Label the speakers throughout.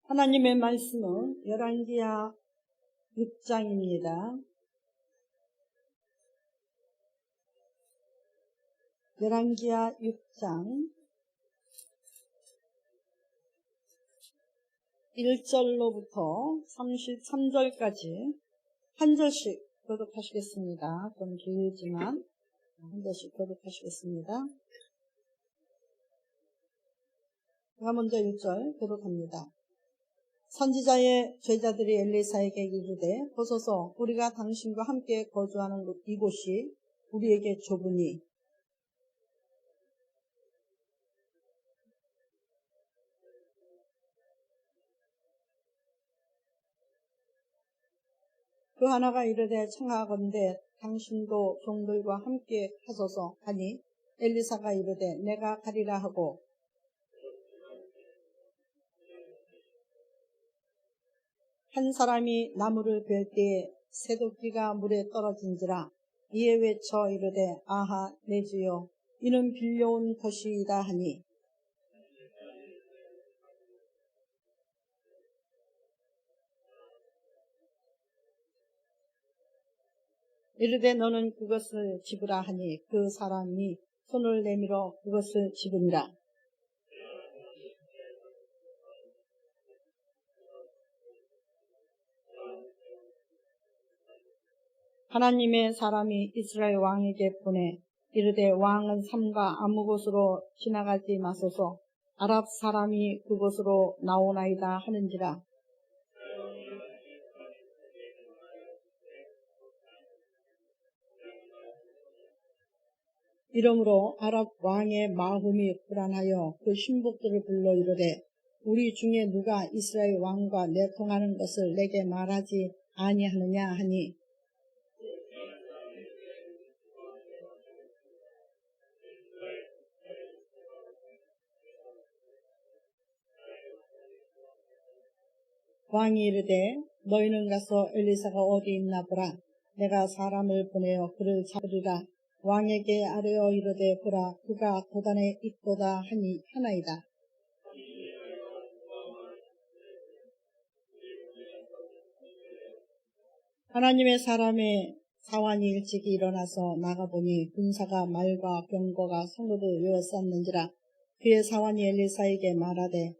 Speaker 1: 하나님의 말씀은 열왕기하 6장입니다. 열왕기하 6장 1절로부터 33절까지 한 절씩 교독하시겠습니다. 좀 길지만 한 절씩 교독하시겠습니다. 제가 먼저 1절 교독합니다. 선지자의 제자들이 엘리사에게 이르되 보소서 우리가 당신과 함께 거주하는 이곳이 우리에게 좁으니 그 하나가 이르되 청하건대 당신도 종들과 함께 하소서 하니 엘리사가 이르되 내가 가리라 하고 한 사람이 나무를 벨 때에 새도끼가 물에 떨어진지라 이에 외쳐 이르되 아하 내 주여 이는 빌려온 것이이다 하니 이르되 너는 그것을 집으라 하니 그 사람이 손을 내밀어 그것을 집으니라. 하나님의 사람이 이스라엘 왕에게 보내 이르되 왕은 삼가 아무 곳으로 지나가지 마소서 아랍 사람이 그곳으로 나오나이다 하는지라. 이러므로 아랍 왕의 마음이 불안하여 그 신복들을 불러 이르되 우리 중에 누가 이스라엘 왕과 내통하는 것을 내게 말하지 아니하느냐 하니 왕이 이르되 너희는 가서 엘리사가 어디 있나 보라. 내가 사람을 보내어 그를 잡으리라. 왕에게 아뢰어 이르되 보라 그가 도단에 있도다 하나이다. 하나님의 사람의 사환이 일찍 일어나서 나가보니 군사가 말과 병거가 성읍을 에워쌌는지라. 그의 사환이 엘리사에게 말하되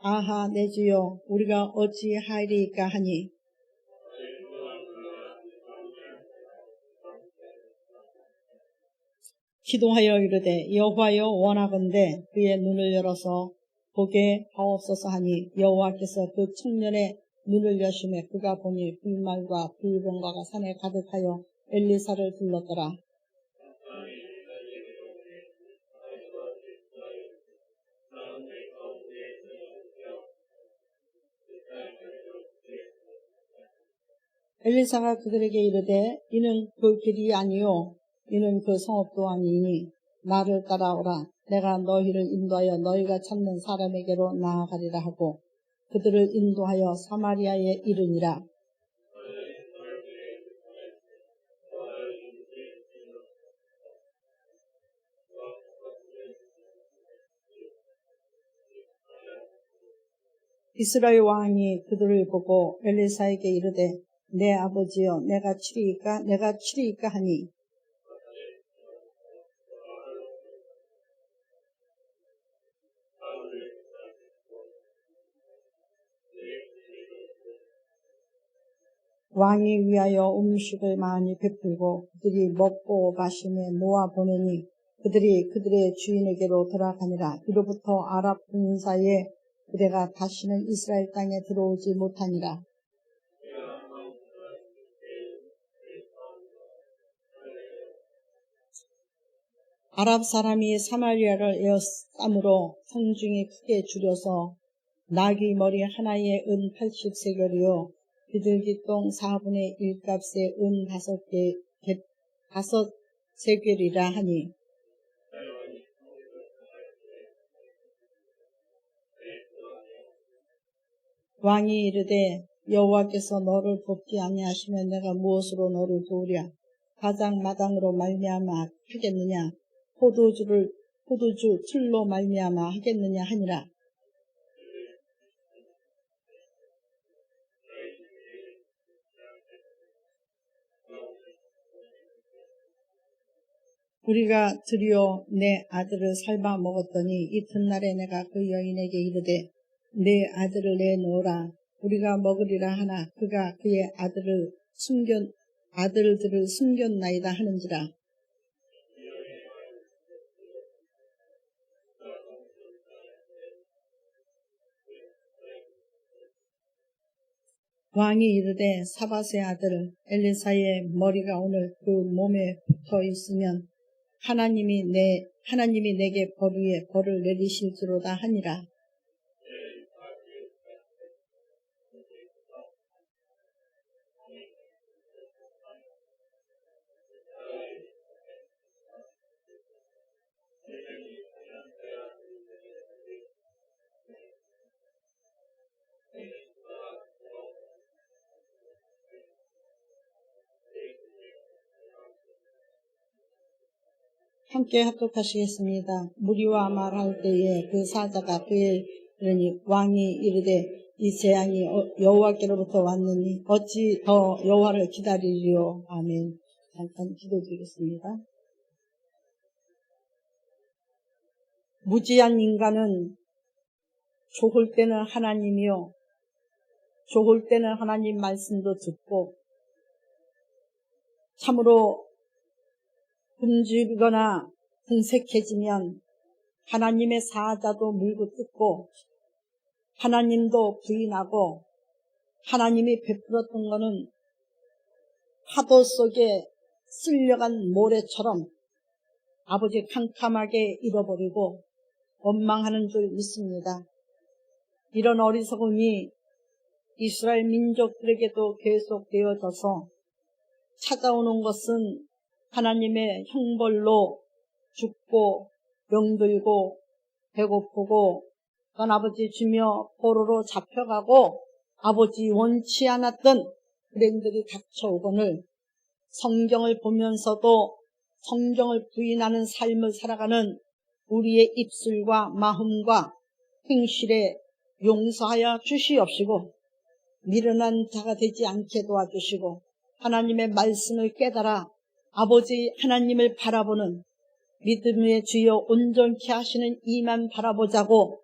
Speaker 1: 아하 내 주여 우리가 어찌하리이까 하니 기도하여 이르되 여호와여 원하건대 그의 눈을 열어서 보게 하옵소서 하니 여호와께서 그 청년의 눈을 여심해 그가 보니 불말과 불병거가 산에 가득하여 엘리사를 불렀더라. 엘리사가 그들에게 이르되 이는 그 길이 아니요 이는 그 성읍도 아니니 나를 따라오라. 내가 너희를 인도하여 너희가 찾는 사람에게로 나아가리라 하고 그들을 인도하여 사마리아에 이르니라. 이스라엘 왕이 그들을 보고 엘리사에게 이르되 내 아버지여 내가 치리이까 하니 왕이 위하여 음식을 많이 베풀고 그들이 먹고 마심에 모아 보내니 그들이 그들의 주인에게로 돌아가니라. 이로부터 아랍 군사의 부대가 다시는 이스라엘 땅에 들어오지 못하니라. 아랍 사람이 사마리아를 에워싸므로 성중이 크게 줄여서 나귀 머리 하나에 은 80세겔이요 비둘기똥 4분의 1값에 은 5세겔이라 하니 왕이 이르되 여호와께서 너를 돕지 아니하시면 내가 무엇으로 너를 도우랴. 가장 마당으로 말미암아 하겠느냐 포도주 틀로 말미암아 하겠느냐 하니라. 우리가 드디어 내 아들을 삶아 먹었더니 이튿날에 내가 그 여인에게 이르되 내 아들을 내놓으라. 우리가 먹으리라 하나 그가 그의 아들들을 숨겼나이다 하는지라. 왕이 이르되 사밧의 아들 엘리사의 머리가 오늘 그 몸에 붙어 있으면 하나님이 내게 벌 위에 벌을 내리실지로다 하니라. 함께 합독하시겠습니다. 무리와 말할 때에 그 사자가 그에 이르니 왕이 이르되 이 재앙이 여호와께로부터 왔느니 어찌 더 여호와를 기다리리요. 아멘. 잠깐 기도드리겠습니다. 무지한 인간은 좋을 때는 하나님이요, 좋을 때는 하나님 말씀도 듣고 참으로 굶주리거나 궁색해지면 하나님의 사자도 물고 뜯고 하나님도 부인하고 하나님이 베풀었던 것은 파도 속에 쓸려간 모래처럼 아버지 캄캄하게 잃어버리고 원망하는 줄 믿습니다. 이런 어리석음이 이스라엘 민족들에게도 계속되어져서 찾아오는 것은 하나님의 형벌로 죽고 병들고 배고프고 또 아버지 주며 포로로 잡혀가고 아버지 원치 않았던 불행들이 닥쳐오거늘 성경을 보면서도 성경을 부인하는 삶을 살아가는 우리의 입술과 마음과 행실에 용서하여 주시옵시고 미련한 자가 되지 않게 도와주시고 하나님의 말씀을 깨달아 아버지 하나님을 바라보는 믿음의 주여 온전케 하시는 이만 바라보자고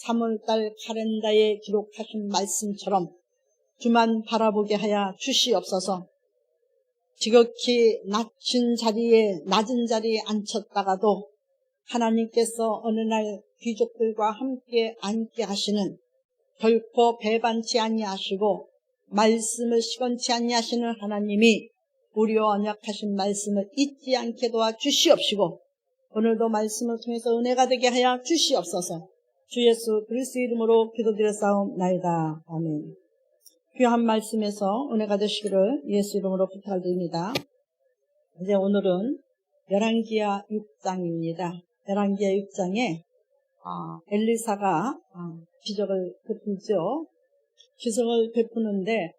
Speaker 1: 3월달 카렌다에 기록하신 말씀처럼 주만 바라보게 하여 주시옵소서. 지극히 낮은 자리에 앉혔다가도 하나님께서 어느 날 귀족들과 함께 앉게 하시는 결코 배반치 아니하시고 말씀을 시건치 아니하시는 하나님이 우리와 언약하신 말씀을 잊지 않게 도와주시옵시고 오늘도 말씀을 통해서 은혜가 되게 하여 주시옵소서. 주 예수 그리스도 이름으로 기도드렸사옵나이다. 아멘. 귀한 말씀에서 은혜가 되시기를 예수 이름으로 부탁드립니다. 이제 오늘은 열왕기하 6장입니다. 열왕기하 6장에 엘리사가 기적을 베풀죠. 기적을 베푸는데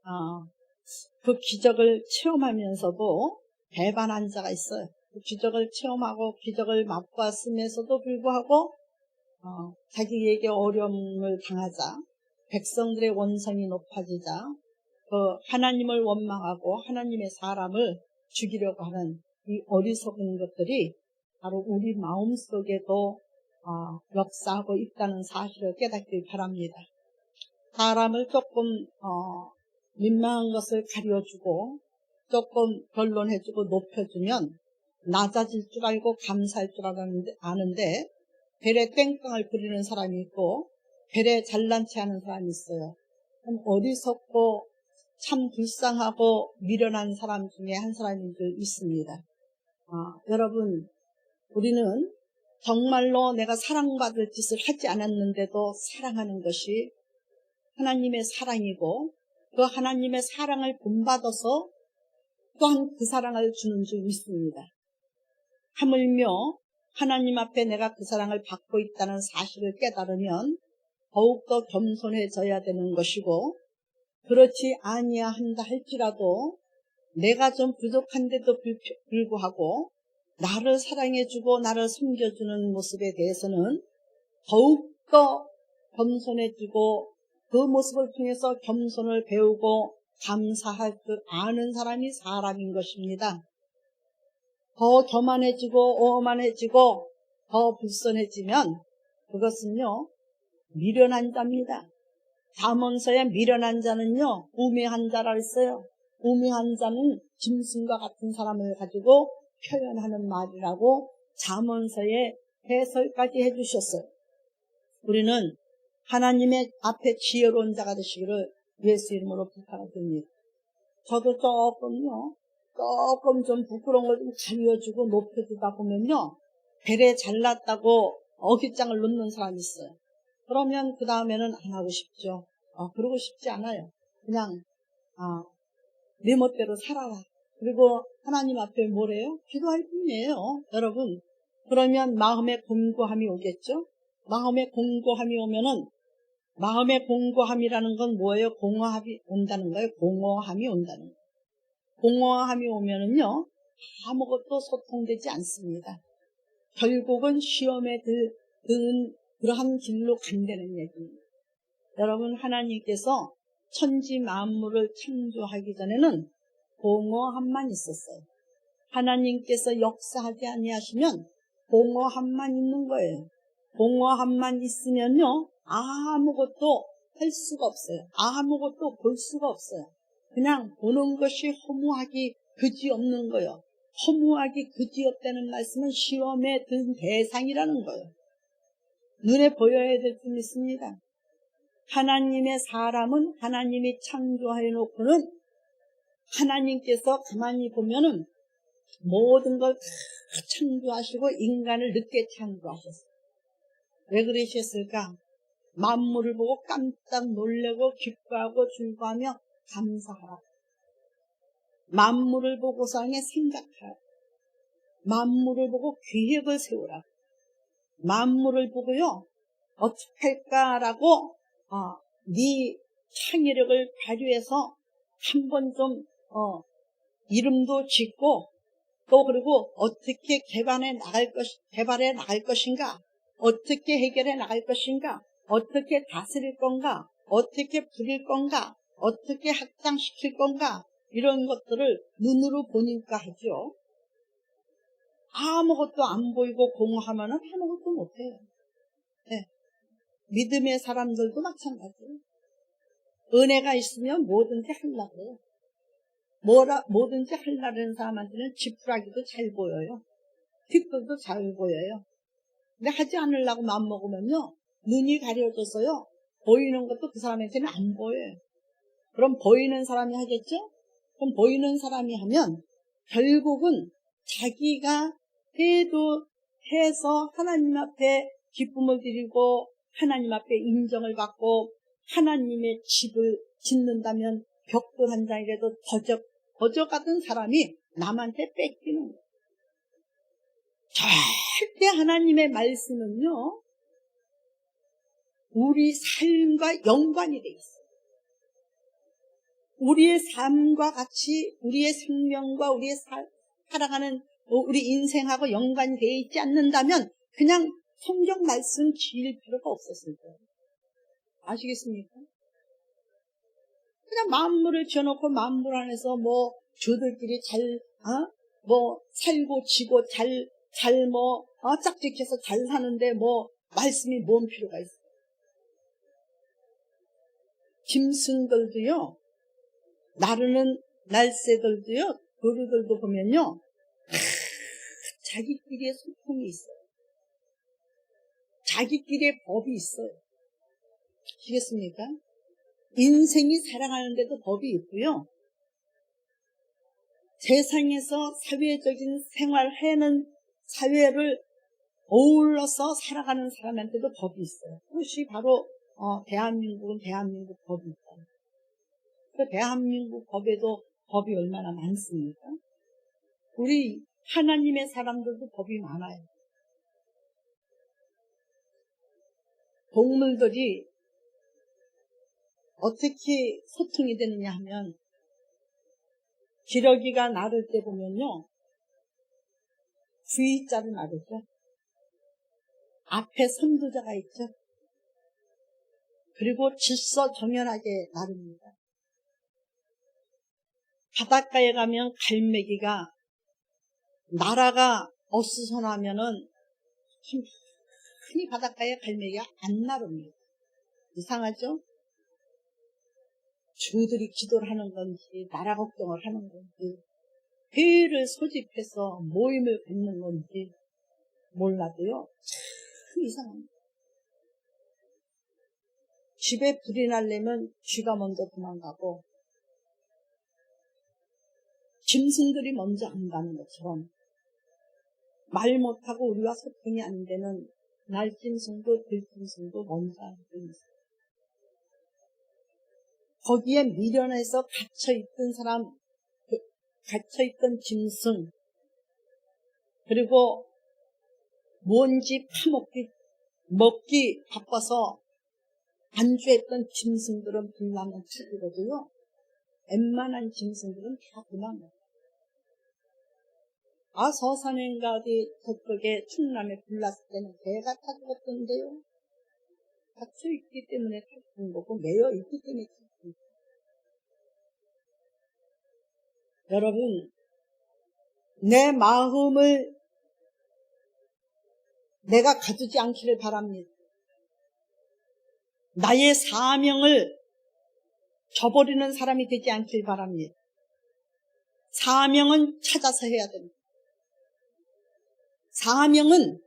Speaker 1: 그 기적을 체험하면서도 배반한 자가 있어요. 그 기적을 체험하고 기적을 맛보았으면서도 불구하고 자기에게 어려움을 당하자, 백성들의 원성이 높아지자 그 하나님을 원망하고 하나님의 사람을 죽이려고 하는 이 어리석은 것들이 바로 우리 마음속에도 역사하고 있다는 사실을 깨닫길 바랍니다. 사람을 조금 민망한 것을 가려주고 조금 변론해주고 높여주면 낮아질 줄 알고 감사할 줄 아는데 벨에 땡깡을 부리는 사람이 있고 벨에 잘난 체 하는 사람이 있어요. 참 어리석고 참 불쌍하고 미련한 사람 중에 한 사람인 줄 믿습니다. 여러분, 우리는 정말로 내가 사랑받을 짓을 하지 않았는데도 사랑하는 것이 하나님의 사랑이고 그 하나님의 사랑을 본받아서 또한 그 사랑을 주는 줄 믿습니다. 하물며 하나님 앞에 내가 그 사랑을 받고 있다는 사실을 깨달으면 더욱더 겸손해져야 되는 것이고 그렇지 아니한다 할지라도 내가 좀 부족한데도 불구하고 나를 사랑해주고 나를 섬겨주는 모습에 대해서는 더욱더 겸손해지고 그 모습을 통해서 겸손을 배우고 감사할 줄 아는 사람이 사람인 것입니다. 더 교만해지고 오만해지고 더 불선해지면 그것은요 미련한 자입니다. 잠언서에 미련한 자는요 우매한 자라 했어요. 우매한 자는 짐승과 같은 사람을 가지고 표현하는 말이라고 잠언서에 해설까지 해주셨어요. 우리는 하나님의 앞에 지혜로운 자가 되시기를 예수 이름으로 부탁드립니다. 저도 조금 좀 부끄러운 걸 좀 가려주고 높여주다 보면요 배에 잘났다고 어깃장을 놓는 사람이 있어요. 그러면 그 다음에는 안 하고 싶죠. 그러고 싶지 않아요. 그냥 내 멋대로 살아라. 그리고 하나님 앞에 뭐래요? 기도할 뿐이에요. 여러분, 그러면 마음의 공고함이 오겠죠? 마음의 공고함이 오면은, 마음의 공고함이라는 건 뭐예요? 공허함이 온다는 거예요. 공허함이 온다는 거예요. 공허함이 오면은요 아무것도 소통되지 않습니다. 결국은 시험에 든 그러한 길로 간다는 얘기입니다. 여러분, 하나님께서 천지 만물을 창조하기 전에는 공허함만 있었어요. 하나님께서 역사하지 아니하시면 공허함만 있는 거예요. 공허함만 있으면요 아무것도 할 수가 없어요. 아무것도 볼 수가 없어요. 그냥 보는 것이 허무하기 그지없는 거예요. 허무하기 그지없다는 말씀은 시험에 든 대상이라는 거예요. 눈에 보여야 될 뿐 있습니다. 하나님의 사람은 하나님이 창조해 놓고는 하나님께서 가만히 보면은 모든 걸 다 창조하시고 인간을 늦게 창조하셨어요. 왜 그러셨을까? 만물을 보고 깜짝 놀래고 기뻐하고 즐거워하며 감사하라. 만물을 보고서 생각하라. 만물을 보고 계획을 세우라. 만물을 보고요 어떻게 할까라고 네 창의력을 발휘해서 한번 좀 이름도 짓고 또 그리고 어떻게 개발해 나갈 것인가, 어떻게 해결해 나갈 것인가, 어떻게 다스릴 건가, 어떻게 부릴 건가, 어떻게 확장시킬 건가, 이런 것들을 눈으로 보니까 하죠. 아무것도 안 보이고 공허하면 아무것도 못해요. 네. 믿음의 사람들도 마찬가지예요. 은혜가 있으면 뭐든지 하려고 해요. 뭐든지 하려는 사람한테는 지푸라기도 잘 보여요. 뒷뜰도 잘 보여요. 근데 하지 않으려고 마음먹으면요 눈이 가려져서요 보이는 것도 그 사람한테는 안 보여요. 그럼 보이는 사람이 하겠죠? 그럼 보이는 사람이 하면 결국은 자기가 해서 하나님 앞에 기쁨을 드리고 하나님 앞에 인정을 받고 하나님의 집을 짓는다면 벽돌 한 장이라도 거저가던 사람이 남한테 뺏기는 거예요. 절대 하나님의 말씀은요 우리 삶과 연관이 돼 있어요. 우리의 삶과 같이 우리의 생명과 우리의 살아가는 우리 인생하고 연관이 되어 있지 않는다면 그냥 성경 말씀 지을 필요가 없었을 거예요. 아시겠습니까? 그냥 만물을 지어놓고 만물 안에서 저들끼리 살고 지고 짝짓해서 잘 사는데 말씀이 뭔 필요가 있어요. 짐승들도요, 나르는 날새들도요, 도루들도 보면요, 자기끼리의 소통이 있어요. 자기끼리의 법이 있어요. 아시겠습니까? 인생이 살아가는데도 법이 있고요. 세상에서 사회적인 생활하는 사회를 어울러서 살아가는 사람한테도 법이 있어요. 그것이 바로 대한민국은 대한민국 법이 있다. 그 대한민국 법에도 법이 얼마나 많습니까? 우리 하나님의 사람들도 법이 많아요. 동물들이 어떻게 소통이 되느냐 하면 기러기가 나를 때 보면요 V자로 나르죠. 앞에 선두자가 있죠. 그리고 질서정연하게 나릅니다. 바닷가에 가면 갈매기가 나라가 어수선하면은 흔히 바닷가에 갈매기가 안 나릅니다. 이상하죠? 주들이 기도를 하는 건지 나라 걱정을 하는 건지 회를 소집해서 모임을 갖는 건지 몰라도요. 참 이상합니다. 집에 불이 나려면 쥐가 먼저 도망가고 짐승들이 먼저 안 가는 것처럼 말 못하고 우리와 소통이 안 되는 날짐승도 들짐승도 먼저 알고 있어요. 거기에 미련해서 갇혀있던 사람, 갇혀있던 짐승, 그리고 뭔지 먹기 바빠서 안주했던 짐승들은 불나면 죽이거든요. 웬만한 짐승들은 다 도망가요. 서산인가 어디 저쪽에 충남에 불났을 때는 개가 다 죽었던데요. 갇혀있기 때문에 다 죽은 거고 매여 있기 때문에 다 죽은 거예요. 여러분, 내 마음을 내가 가두지 않기를 바랍니다. 나의 사명을 저버리는 사람이 되지 않길 바랍니다. 사명은 찾아서 해야 됩니다. 사명은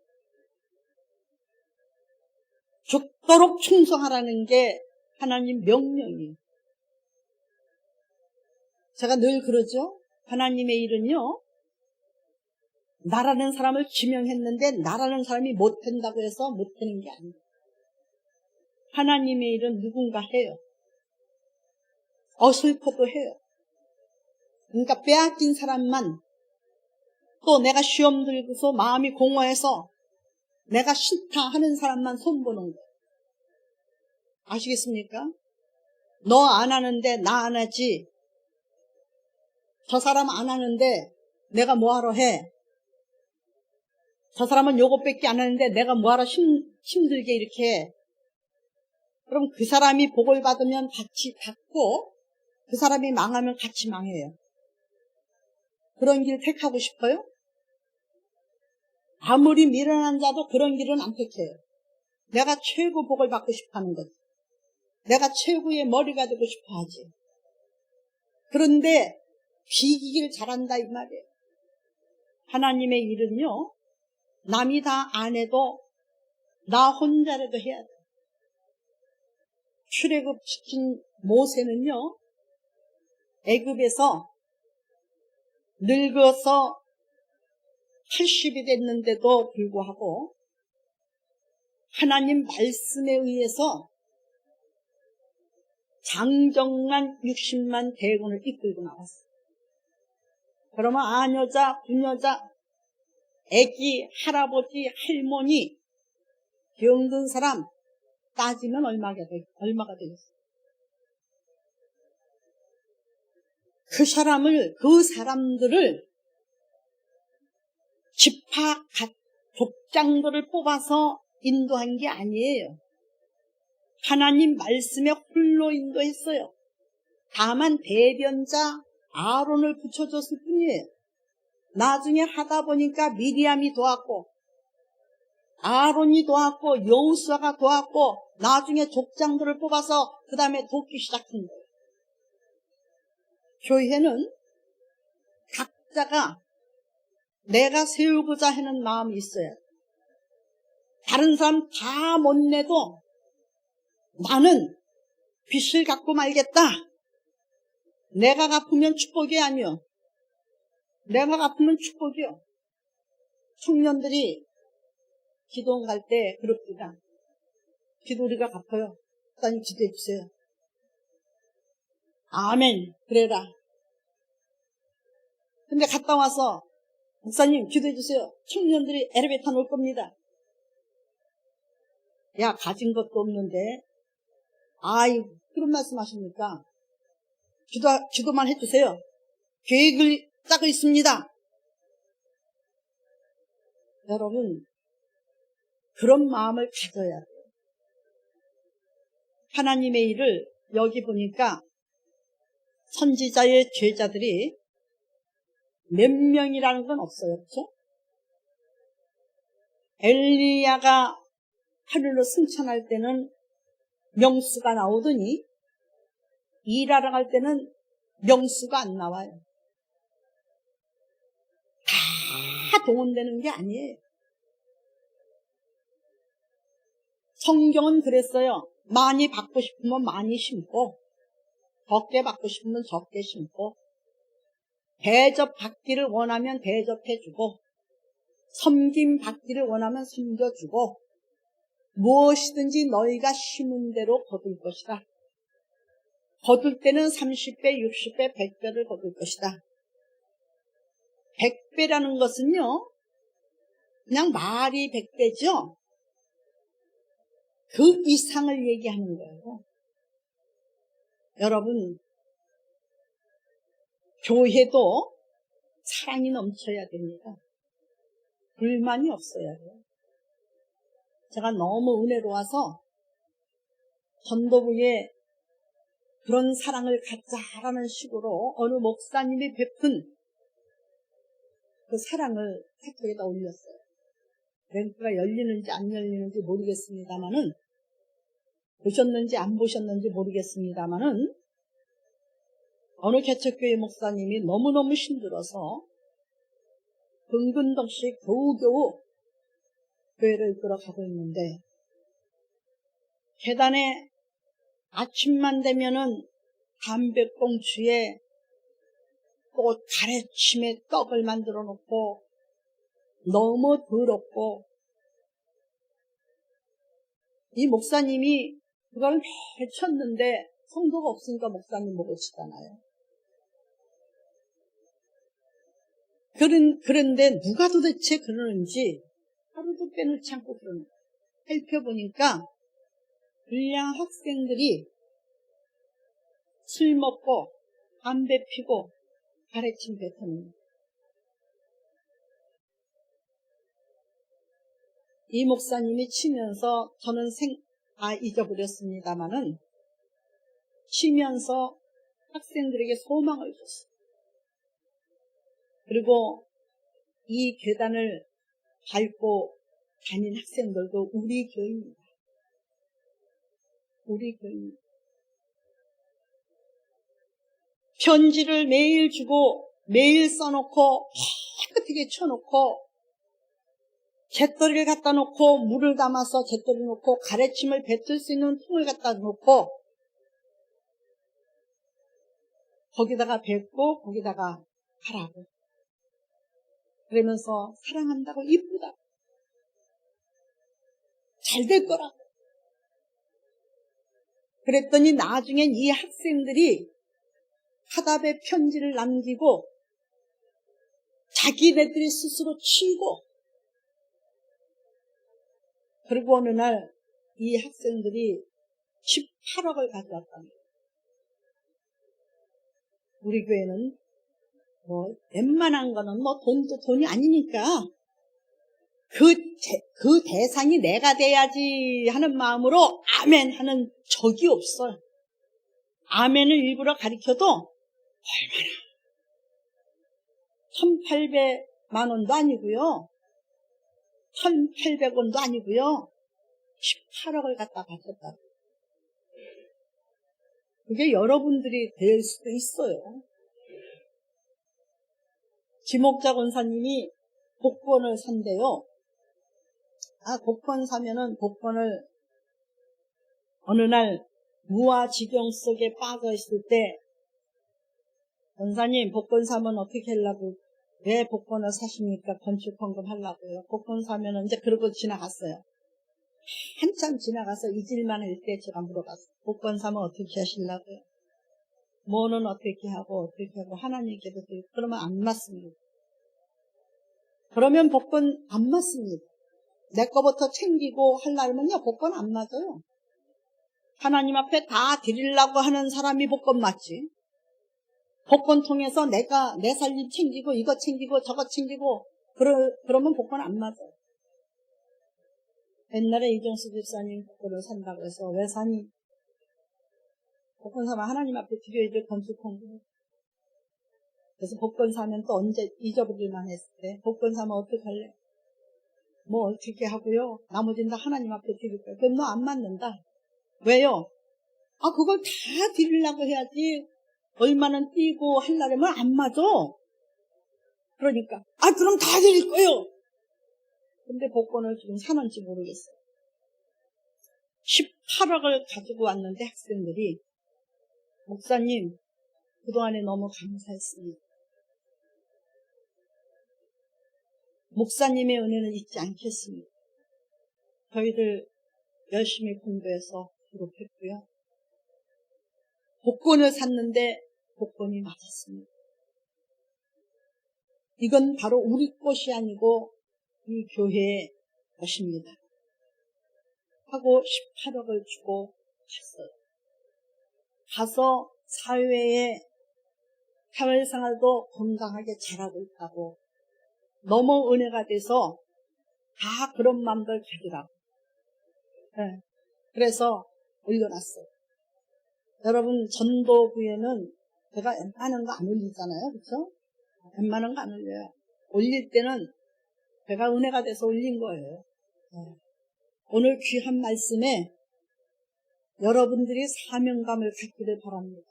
Speaker 1: 죽도록 충성하라는 게 하나님 명령이에요. 제가 늘 그러죠. 하나님의 일은요, 나라는 사람을 지명했는데 나라는 사람이 못한다고 해서 못하는 게 아니에요. 하나님의 일은 누군가 해요. 어설퍼도 해요. 그러니까 빼앗긴 사람만, 또 내가 시험 들고서 마음이 공허해서 내가 싫다 하는 사람만 손보는 거예요. 아시겠습니까? 너 안 하는데 나 안 하지. 저 사람 안 하는데 내가 뭐하러 해. 저 사람은 요것밖에 안 하는데 내가 뭐하러 힘들게 이렇게 해. 그럼 그 사람이 복을 받으면 같이 받고 그 사람이 망하면 같이 망해요. 그런 길 택하고 싶어요? 아무리 미련한 자도 그런 길은 안 택해요. 내가 최고 복을 받고 싶어 하는 거지. 내가 최고의 머리가 되고 싶어 하지. 그런데 비기길 잘한다 이 말이에요. 하나님의 일은요, 남이 다 안 해도 나 혼자라도 해야 돼. 출애굽시킨 모세는요, 애굽에서 늙어서 80이 됐는데도 불구하고 하나님 말씀에 의해서 장정만 60만 대군을 이끌고 나왔어요. 그러면 아녀자, 부녀자, 애기, 할아버지, 할머니, 병든 사람 따지면 얼마가 되겠어요? 그 사람들을 지파 족장들을 뽑아서 인도한 게 아니에요. 하나님 말씀에 홀로 인도했어요. 다만 대변자 아론을 붙여줬을 뿐이에요. 나중에 하다 보니까 미리암이 도왔고 아론이 도왔고 여호수아가 도왔고 나중에 족장들을 뽑아서 그 다음에 돕기 시작한 거예요. 교회는 각자가 내가 세우고자 하는 마음이 있어야 돼. 다른 사람 다 못 내도 나는 빚을 갚고 말겠다. 내가 갚으면 축복이 아니요. 내가 갚으면 축복이요. 청년들이 기도원 갈 때 그럽니다. 기도 우리가 갚아요. 목사님 기도해 주세요. 아멘. 그래라. 근데 갔다 와서 목사님 기도해 주세요. 청년들이 엘리베이터 놓을 겁니다. 야, 가진 것도 없는데 아이 그런 말씀 하십니까? 기도만 해주세요. 계획을 짜고 있습니다. 여러분, 그런 마음을 가져야 돼요. 하나님의 일을 여기 보니까 선지자의 제자들이 몇 명이라는 건 없어요. 그렇죠? 엘리야가 하늘로 승천할 때는 명수가 나오더니 일하러 갈 때는 명수가 안 나와요. 다 동원되는 게 아니에요. 성경은 그랬어요. 많이 받고 싶으면 많이 심고, 적게 받고 싶으면 적게 심고, 대접받기를 원하면 대접해주고, 섬김 받기를 원하면 섬겨주고, 무엇이든지 너희가 심은 대로 거둘 것이다. 거둘 때는 30배, 60배, 100배를 거둘 것이다. 100배라는 것은요, 그냥 말이 100배죠? 그 이상을 얘기하는 거예요. 여러분, 교회도 사랑이 넘쳐야 됩니다. 불만이 없어야 해요. 제가 너무 은혜로워서 전도부에 그런 사랑을 갖자라는 식으로 어느 목사님이 베푼 그 사랑을 카톡에다 올렸어요. 랭크가 열리는지 안 열리는지 모르겠습니다만은, 보셨는지 안 보셨는지 모르겠습니다만은, 어느 개척교회 목사님이 너무너무 힘들어서 근근덕시 겨우겨우 교회를 이끌어가고 있는데, 계단에 아침만 되면은 담배꽁초에 또 가래침에 떡을 만들어 놓고 너무 더럽고, 이 목사님이 그걸 매일 쳤는데 성도가 없으니까 목사님 보고 치잖아요. 그런데 누가 도대체 그러는지 하루도 빼놓지 않고 그러는 거예요. 살펴보니까 불량 학생들이 술 먹고 담배 피고 가래침 뱉어놓는 거예요. 이 목사님이 치면서 저는 잊어버렸습니다마는, 치면서 학생들에게 소망을 줬어요. 그리고 이 계단을 밟고 다닌 학생들도 우리 교회입니다. 우리 교회입니다. 편지를 매일 주고 매일 써놓고 깨끗하게 쳐놓고, 잿더리를 갖다 놓고 물을 담아서 잿더리 놓고 가래침을 뱉을 수 있는 통을 갖다 놓고 거기다가 뱉고 거기다가 하라고, 그러면서 사랑한다고, 이쁘다, 잘 될 거라고. 그랬더니 나중엔 이 학생들이 화답의 편지를 남기고 자기네들이 스스로 치고, 그리고 어느 날 이 학생들이 18억을 가져왔답니다. 우리 교회는 웬만한 거는 돈도 돈이 아니니까 그 대상이 내가 돼야지 하는 마음으로 아멘 하는 적이 없어요. 아멘을 일부러 가리켜도 얼마나 1,800만 원도 아니고요, 1,800원도 아니고요, 18억을 갖다 바쳤다. 그게 여러분들이 될 수도 있어요. 지목자 권사님이 복권을 산대요. 복권 사면은 복권을 어느 날 무아지경 속에 빠져 있을 때, 권사님 복권 사면 어떻게 하려고, 왜 복권을 사십니까? 건축헌금 하려고요. 복권 사면은 이제 그러고 지나갔어요. 한참 지나가서 잊을만 할 때 제가 물어봤어요. 복권 사면 어떻게 하시려고요? 뭐는 어떻게 하고 하나님께도 드리고. 그러면 안 맞습니다. 그러면 복권 안 맞습니다. 내 거부터 챙기고 하려면요, 복권 안 맞아요. 하나님 앞에 다 드리려고 하는 사람이 복권 맞지. 복권 통해서 내가 내 살림 챙기고 이거 챙기고 저거 챙기고 그러면 복권 안 맞아요. 옛날에 이종수 집사님 복권을 산다고 해서, 왜 사니? 복권 사면 하나님 앞에 드려야 될 건축헌금. 그래서 복권 사면 또 언제 잊어버릴만 했을 때 복권 사면 어떡할래? 뭐 어떻게 하고요? 나머지는 다 하나님 앞에 드릴 거야. 그럼 너 안 맞는다. 왜요? 아, 그걸 다 드리려고 해야지. 얼마는 띄고 하려면 안 맞아. 그러니까 아, 그럼 다 드릴 거예요. 근데 복권을 지금 사는지 모르겠어요. 18억을 가지고 왔는데 학생들이 목사님 그동안에 너무 감사했습니다. 목사님의 은혜는 잊지 않겠습니다. 저희들 열심히 공부해서 졸업했고요. 복권을 샀는데 복권이 맞았습니다. 이건 바로 우리 것이 아니고 이 교회의 것입니다. 하고 18억을 주고 갔어요. 가서 사회생활도 건강하게 잘하고 있다고 너무 은혜가 돼서 다 그런 마음들 가지라고. 네. 그래서 올려놨어요. 여러분 전도부에는 제가 웬만한 거 안 올리잖아요. 그렇죠? 웬만한 거 안 올려요. 올릴 때는 제가 은혜가 돼서 올린 거예요. 네. 오늘 귀한 말씀에 여러분들이 사명감을 갖기를 바랍니다.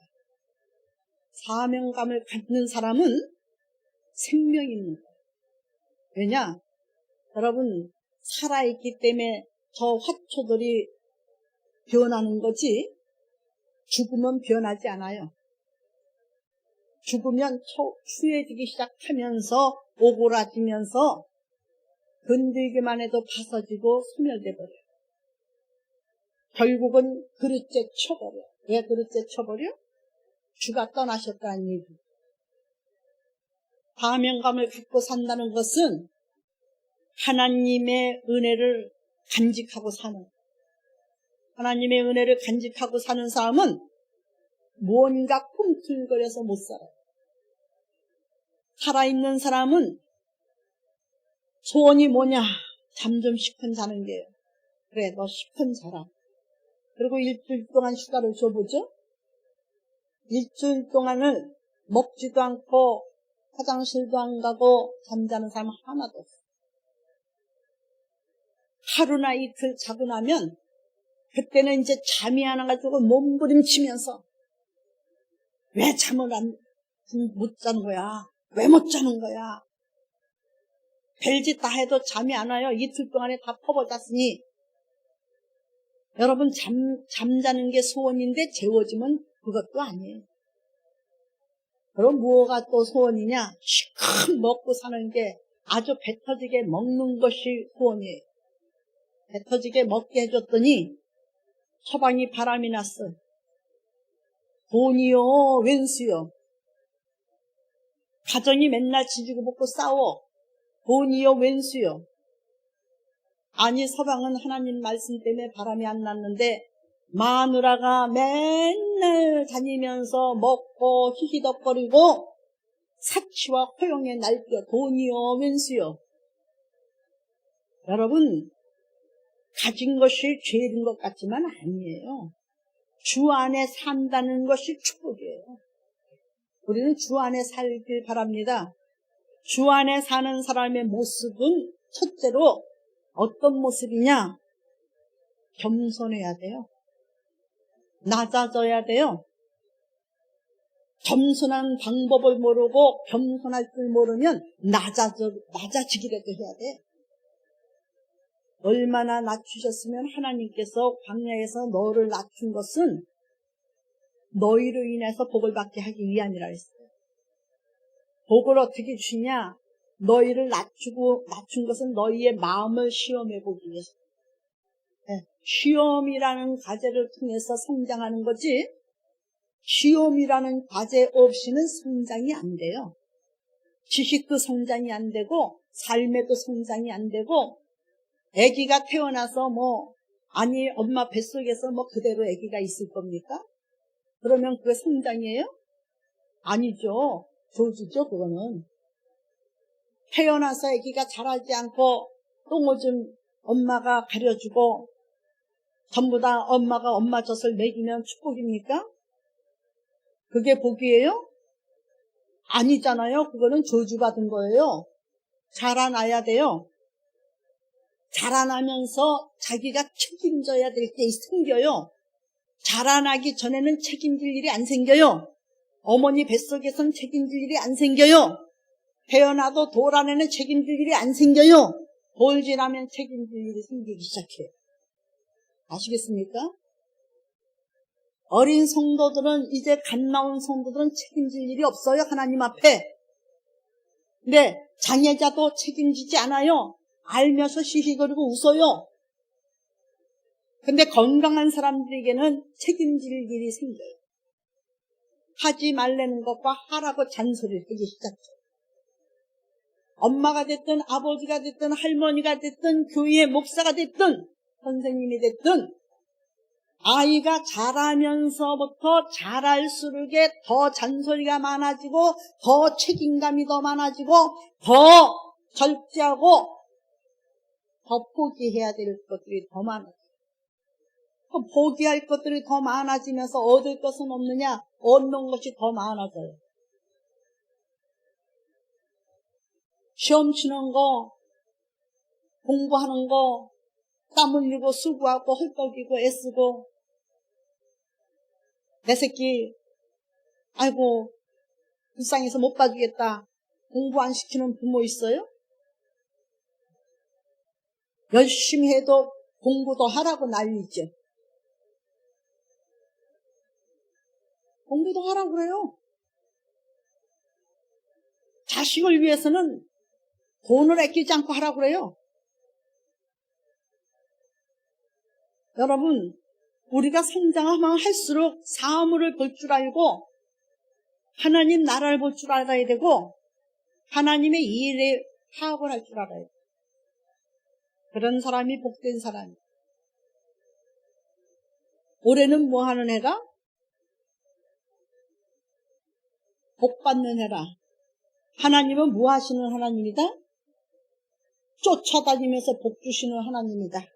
Speaker 1: 사명감을 갖는 사람은 생명이 있는 거예요. 왜냐? 여러분 살아있기 때문에 저 화초들이 변하는 거지 죽으면 변하지 않아요. 죽으면 추해지기 시작하면서 오그라지면서 건들기만 해도 파서지고 소멸돼 버려요. 결국은 그릇째 쳐버려. 왜 그릇째 쳐버려? 주가 떠나셨다는 얘기. 사명감을 갖고 산다는 것은 하나님의 은혜를 간직하고 사는, 하나님의 은혜를 간직하고 사는 사람은 무언가 꿈틀거려서 못 살아요. 살아있는 사람은 소원이 뭐냐? 잠 좀 시큰 자는 게요. 그래, 너 시큰 자라. 그리고 일주일 동안 휴가를 줘보죠? 일주일 동안을 먹지도 않고 화장실도 안 가고 잠자는 사람 하나도 없어요. 하루나 이틀 자고 나면 그때는 이제 잠이 안 와가지고 몸부림치면서 왜 잠을 못 자는 거야? 왜 못 자는 거야? 별짓 다 해도 잠이 안 와요. 이틀 동안에 다 퍼버렸으니. 여러분 잠자는 게 소원인데 재워지면 그것도 아니에요. 그럼 뭐가 또 소원이냐? 시큰 먹고 사는 게 아주 배 터지게 먹는 것이 소원이에요. 배 터지게 먹게 해줬더니 처방이 바람이 났어. 돈이요 웬수요. 가정이 맨날 지지고 볶고 싸워. 돈이요 웬수요. 아니 서방은 하나님 말씀 때문에 바람이 안 났는데 마누라가 맨날 다니면서 먹고 히히덕거리고 사치와 허용에 날뛰어 돈이요 웬수요. 여러분 가진 것이 죄인 것 같지만 아니에요. 주 안에 산다는 것이 축복이에요. 우리는 주 안에 살길 바랍니다. 주 안에 사는 사람의 모습은 첫째로 어떤 모습이냐? 겸손해야 돼요. 낮아져야 돼요. 겸손한 방법을 모르고 겸손할 줄 모르면 낮아지기라도 해야 돼. 얼마나 낮추셨으면 하나님께서 광야에서 너를 낮춘 것은 너희로 인해서 복을 받게 하기 위함이라 했어요. 복을 어떻게 주냐? 너희를 낮춘 것은 너희의 마음을 시험해 보기 위해서. 시험이라는 과제를 통해서 성장하는 거지, 시험이라는 과제 없이는 성장이 안 돼요. 지식도 성장이 안 되고 삶에도 성장이 안 되고, 아기가 태어나서 아니 엄마 뱃속에서 그대로 아기가 있을 겁니까? 그러면 그게 성장이에요? 아니죠. 조지죠 그거는. 태어나서 아기가 자라지 않고 똥오줌 엄마가 가려주고 전부 다 엄마가 엄마 젖을 먹이면 축복입니까? 그게 복이에요? 아니잖아요. 그거는 저주받은 거예요. 자라나야 돼요. 자라나면서 자기가 책임져야 될 게 생겨요. 자라나기 전에는 책임질 일이 안 생겨요. 어머니 뱃속에선 책임질 일이 안 생겨요. 태어나도 돌 안에는 책임질 일이 안 생겨요. 돌 지나면 책임질 일이 생기기 시작해요. 아시겠습니까? 어린 성도들은, 이제 갓 나온 성도들은 책임질 일이 없어요. 하나님 앞에. 근데 장애자도 책임지지 않아요. 알면서 시시거리고 웃어요. 근데 건강한 사람들에게는 책임질 일이 생겨요. 하지 말라는 것과 하라고 잔소리를 하기 시작해요. 엄마가 됐든 아버지가 됐든 할머니가 됐든 교회 목사가 됐든 선생님이 됐든 아이가 자라면서부터 자랄수록 더 잔소리가 많아지고 더 책임감이 더 많아지고 더 절제하고 더 포기해야 될 것들이 더 많아져요. 포기할 것들이 더 많아지면서 얻을 것은 없느냐? 얻는 것이 더 많아져요. 시험 치는 거, 공부하는 거, 땀 흘리고 수고하고 헐떡이고 애쓰고 내 새끼 아이고 불쌍해서 못 봐주겠다. 공부 안 시키는 부모 있어요? 열심히 해도 공부도 하라고 난리죠. 공부도 하라고 그래요. 자식을 위해서는 돈을 아끼지 않고 하라고 그래요. 여러분, 우리가 성장하면 할수록 사물을 볼 줄 알고 하나님 나라를 볼 줄 알아야 되고 하나님의 일에 파악을 할 줄 알아야 돼요. 그런 사람이 복된 사람이에요. 올해는 뭐 하는 해라? 복 받는 해라. 하나님은 뭐 하시는 하나님이다? 쫓아다니면서 복 주시는 하나님이다.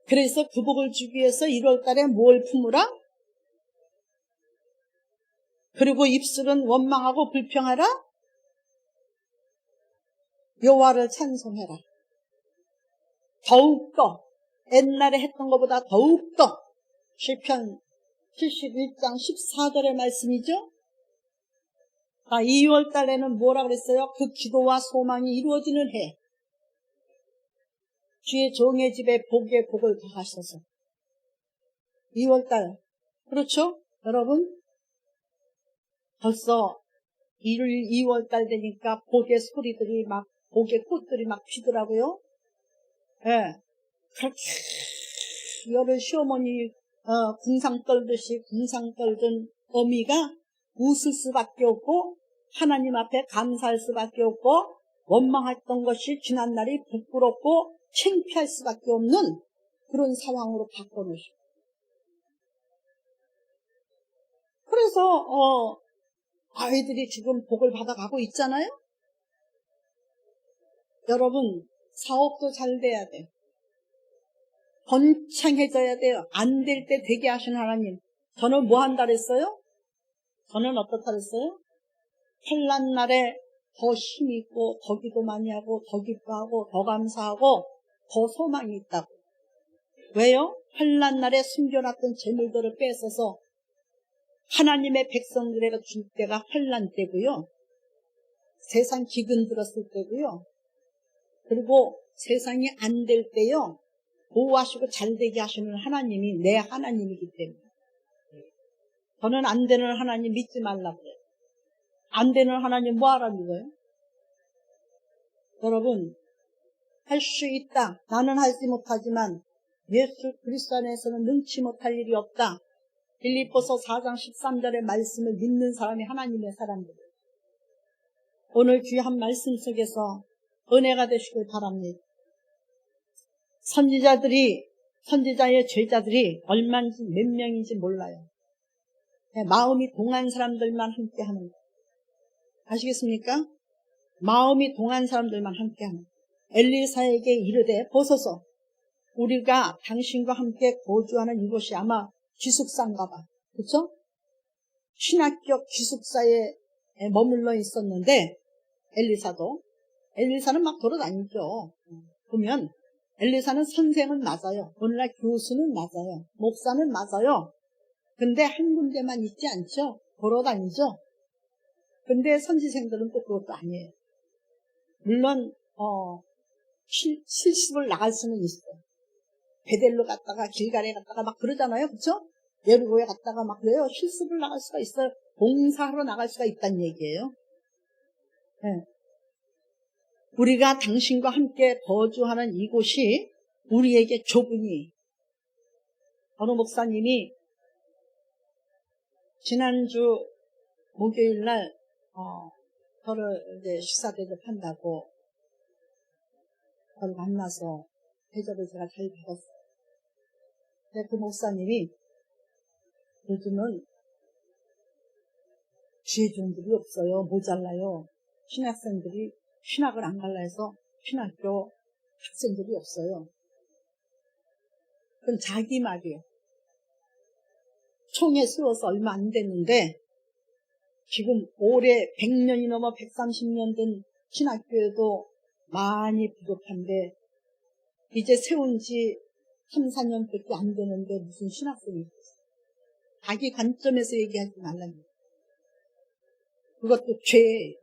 Speaker 1: 그래서 그 복을 주기 위해서 1월 달에 뭘 품으라? 그리고 입술은 원망하고 불평하라? 여호와를 찬송해라. 더욱더 옛날에 했던 것보다 더욱더 시편 71장 14절의 말씀이죠. 2월 달에는 뭐라 그랬어요? 그 기도와 소망이 이루어지는 해. 주의 종의 집에 복의 복을 더하셔서. 2월 달. 그렇죠? 여러분? 벌써 2월 달 되니까 복의 소리들이 막, 복의 꽃들이 막 피더라고요. 예. 네. 그렇게 열을 시어머니 궁상 떨듯이 궁상 떨던 어미가 웃을 수밖에 없고 하나님 앞에 감사할 수밖에 없고 원망했던 것이 지난날이 부끄럽고 창피할 수밖에 없는 그런 상황으로 바꿔놓으시고 그래서 아이들이 지금 복을 받아가고 있잖아요. 여러분 사업도 잘 돼야 돼요. 번창해져야 돼요. 안 될 때 되게 하신 하나님. 저는 뭐 한다 그랬어요? 저는 어떻다 그랬어요? 환난 날에 더 힘이 있고 더 기도 많이 하고 더 기뻐하고 더 감사하고 더 소망이 있다고. 왜요? 환난 날에 숨겨놨던 재물들을 뺏어서 하나님의 백성들에게 줄 때가 환난 때고요. 세상 기근 들었을 때고요. 그리고 세상이 안 될 때요. 보호하시고 잘되게 하시는 하나님이 내 하나님이기 때문에 저는 안 되는 하나님 믿지 말라고 그래요. 안 되는 하나님 뭐하라는 거예요? 여러분 할 수 있다. 나는 하지 못하지만 예수 그리스도 안에서는 능치 못할 일이 없다. 빌립보서 4장 13절의 말씀을 믿는 사람이 하나님의 사람들이에요. 오늘 귀한 말씀 속에서 은혜가 되시길 바랍니다. 선지자의 제자들이 얼마인지 몇 명인지 몰라요. 마음이 동한 사람들만 함께 하는 거예요. 아시겠습니까? 마음이 동한 사람들만 함께 하는 거예요. 엘리사에게 이르되 보소서 우리가 당신과 함께 거주하는 이곳이 아마 기숙사인가 봐. 그렇죠? 신학교 기숙사에 머물러 있었는데 엘리사는 막 돌아다니죠. 보면 엘리사는 선생은 맞아요. 오늘날 교수는 맞아요. 목사는 맞아요. 근데 한 군데만 있지 않죠. 돌아다니죠. 근데 선지생들은 또 그것도 아니에요. 물론 실습을 나갈 수는 있어요. 베델로 갔다가 길갈에 갔다가 막 그러잖아요. 그렇죠? 예리고에 갔다가 막 그래요. 실습을 나갈 수가 있어요. 봉사하러 나갈 수가 있다는 얘기예요. 네. 우리가 당신과 함께 거주하는 이곳이 우리에게 좁으니, 어느 목사님이 지난주 목요일날 저를 이제 식사 대접한다고 저를 만나서 대접을 제가 잘 받았어요. 근데 그 목사님이 요즘은 지혜종들이 없어요. 모자라요. 신학생들이 신학을 안 갈라 해서 신학교 학생들이 없어요. 그건 자기 말이에요. 총에 쏘여서 얼마 안 됐는데 지금 올해 100년이 넘어 130년 된 신학교에도 많이 부족한데 이제 세운 지 3, 4년밖에 안 되는데 무슨 신학생이 있어요. 자기 관점에서 얘기하지 말라는 거예요. 그것도 죄예요.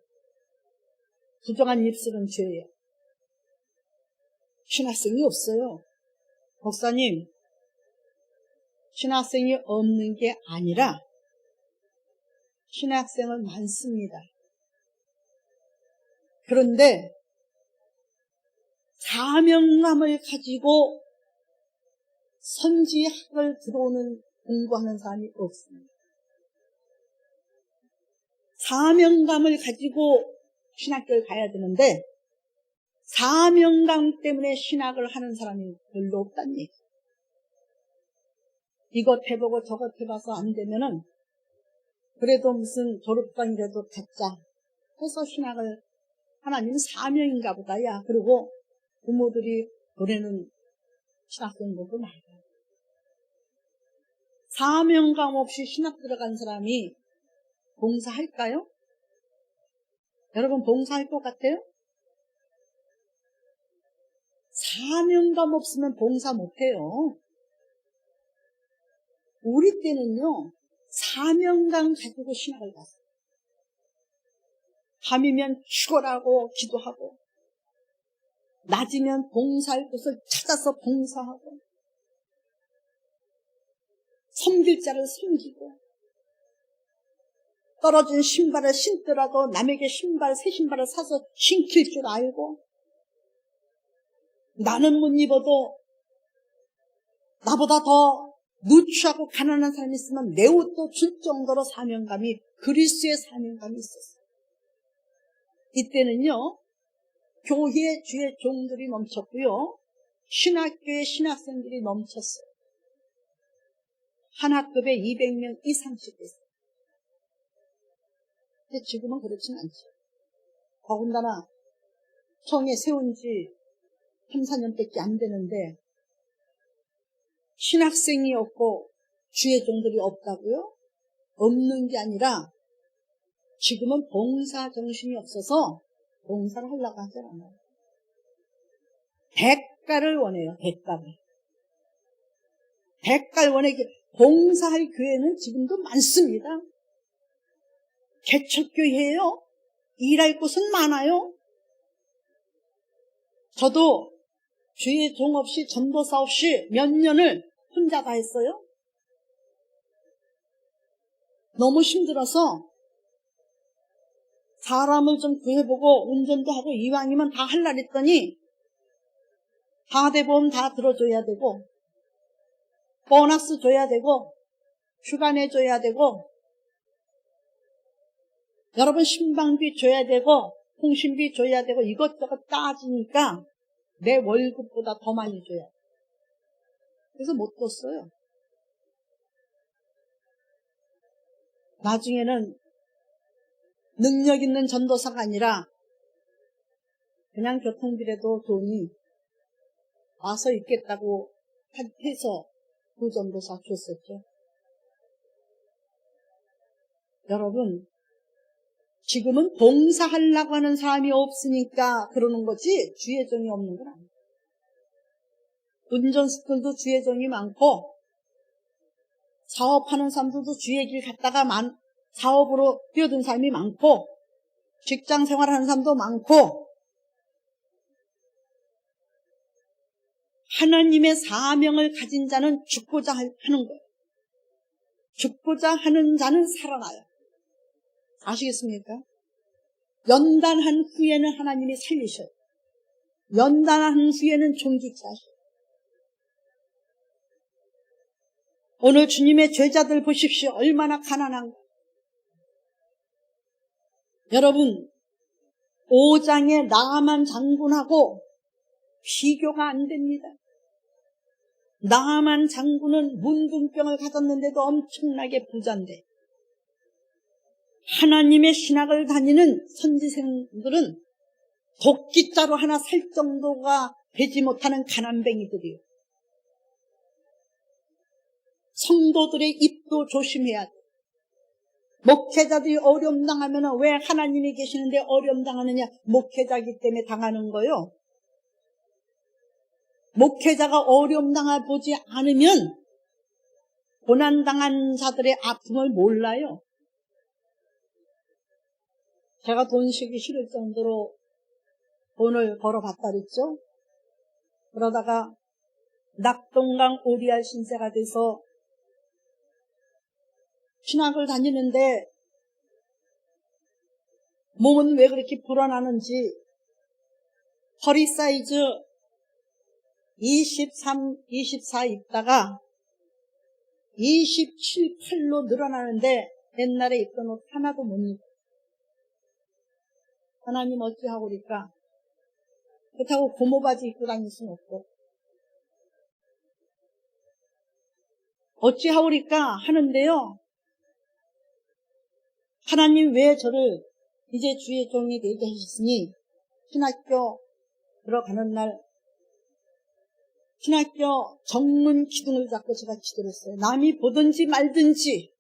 Speaker 1: 부정한 입술은 죄예요. 신학생이 없어요. 목사님, 신학생이 없는 게 아니라 신학생은 많습니다. 그런데 사명감을 가지고 선지학을 들어오는 공부하는 사람이 없습니다. 사명감을 가지고 신학교를 가야 되는데 사명감 때문에 신학을 하는 사람이 별로 없다는 얘기예요. 이것 해보고 저것 해봐서 안 되면은 그래도 무슨 졸업장이라도 받자 해서 신학을, 하나님은 사명인가 보다 야. 그리고 부모들이 보내는 신학생들도 많아요. 사명감 없이 신학 들어간 사람이 봉사할까요? 여러분 봉사할 것 같아요? 사명감 없으면 봉사 못해요. 우리 때는요, 사명감 가지고 신학을 갔어요. 밤이면 죽어라고 기도하고, 낮이면 봉사할 곳을 찾아서 봉사하고, 섬길 자를 섬기고, 떨어진 신발을 신더라도 남에게 새 신발을 사서 신길 줄 알고, 나는 못 입어도 나보다 더 누추하고 가난한 사람이 있으면 내 옷도 줄 정도로 사명감이, 그리스도의 사명감이 있었어요. 이때는요, 교회의 주의 종들이 넘쳤고요, 신학교의 신학생들이 넘쳤어요. 한 학급에 200명 이상씩 됐어요. 근데 지금은 그렇진 않죠. 더군다나 청에 세운 지 3, 4년밖에 안 되는데 신학생이 없고 주의 종들이 없다고요? 없는 게 아니라 지금은 봉사 정신이 없어서 봉사를 하려고 하지 않아요. 대가를 원해요. 대가를 원하게. 봉사할 교회는 지금도 많습니다. 개척교회예요. 일할 곳은 많아요. 저도 주의 종 없이, 전도사 없이 몇 년을 혼자 다 했어요. 너무 힘들어서 사람을 좀 구해보고 운전도 하고 이왕이면 다 할라 했더니 가대보험 다 들어줘야 되고, 보너스 줘야 되고, 휴가 내줘야 되고, 여러분 신방비 줘야 되고, 통신비 줘야 되고, 이것저것 따지니까 내 월급보다 더 많이 줘야 돼. 그래서 못 뒀어요. 나중에는 능력 있는 전도사가 아니라 그냥 교통비라도 돈이 와서 있겠다고 해서 그 전도사 줬었죠. 여러분, 지금은 봉사하려고 하는 사람이 없으니까 그러는 거지 주의 정이 없는 건 아니에요. 운전수들도 주의 정이 많고 사업하는 사람들도 주의 길 갔다가 사업으로 뛰어든 사람이 많고 직장 생활하는 사람도 많고 하나님의 사명을 가진 자는 죽고자 하는 거예요. 죽고자 하는 자는 살아나요. 아시겠습니까? 연단한 후에는 하나님이 살리셔요. 연단한 후에는 존귀케 하셔요. 오늘 주님의 제자들 보십시오. 얼마나 가난한가. 여러분 5장의 나아만 장군하고 비교가 안 됩니다. 나아만 장군은 문둥병을 가졌는데도 엄청나게 부자인데 하나님의 신학을 다니는 선지생들은 도끼자루 하나 살 정도가 되지 못하는 가난뱅이들이에요. 성도들의 입도 조심해야 돼. 목회자들이 어려움 당하면 왜 하나님이 계시는데 어려움 당하느냐? 목회자이기 때문에 당하는 거요. 목회자가 어려움 당해보지 않으면 고난당한 자들의 아픔을 몰라요. 제가 돈 쓰기 싫을 정도로 돈을 벌어봤다 그랬죠. 그러다가 낙동강 오리알 신세가 돼서 신학을 다니는데 몸은 왜 그렇게 불어나는지 허리 사이즈 23, 24 입다가 27, 8로 늘어나는데 옛날에 입던 옷 하나도 못 입어요. 하나님 어찌하고 그러니까 그렇다고 고모바지 입고 다닐 수는 없고 어찌하고 그러니까 하는데요. 하나님 왜 저를 이제 주의 종이 되게 하셨으니 신학교 들어가는 날 신학교 정문 기둥을 잡고 제가 기도를 했어요. 남이 보든지 말든지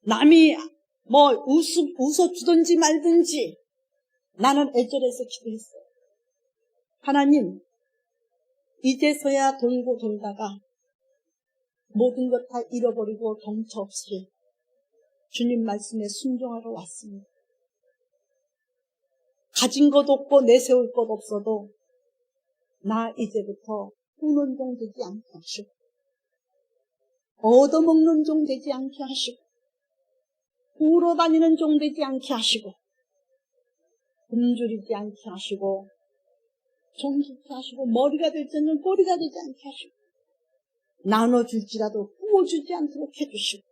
Speaker 1: 남이 웃어주든지 말든지 나는 애절해서 기도했어요. 하나님 이제서야 돌고 돌다가 모든 것 다 잃어버리고 덩처 없이 주님 말씀에 순종하러 왔습니다. 가진 것 없고 내세울 것 없어도 나 이제부터 후는 종 되지 않게 하시고 얻어먹는 종 되지 않게 하시고 울어다니는 종 되지 않게 하시고 굶주리지 않게 하시고 존귀케 하시고 머리가 될 때는 꼬리가 되지 않게 하시고 나눠줄지라도 구워주지 않도록 해주시고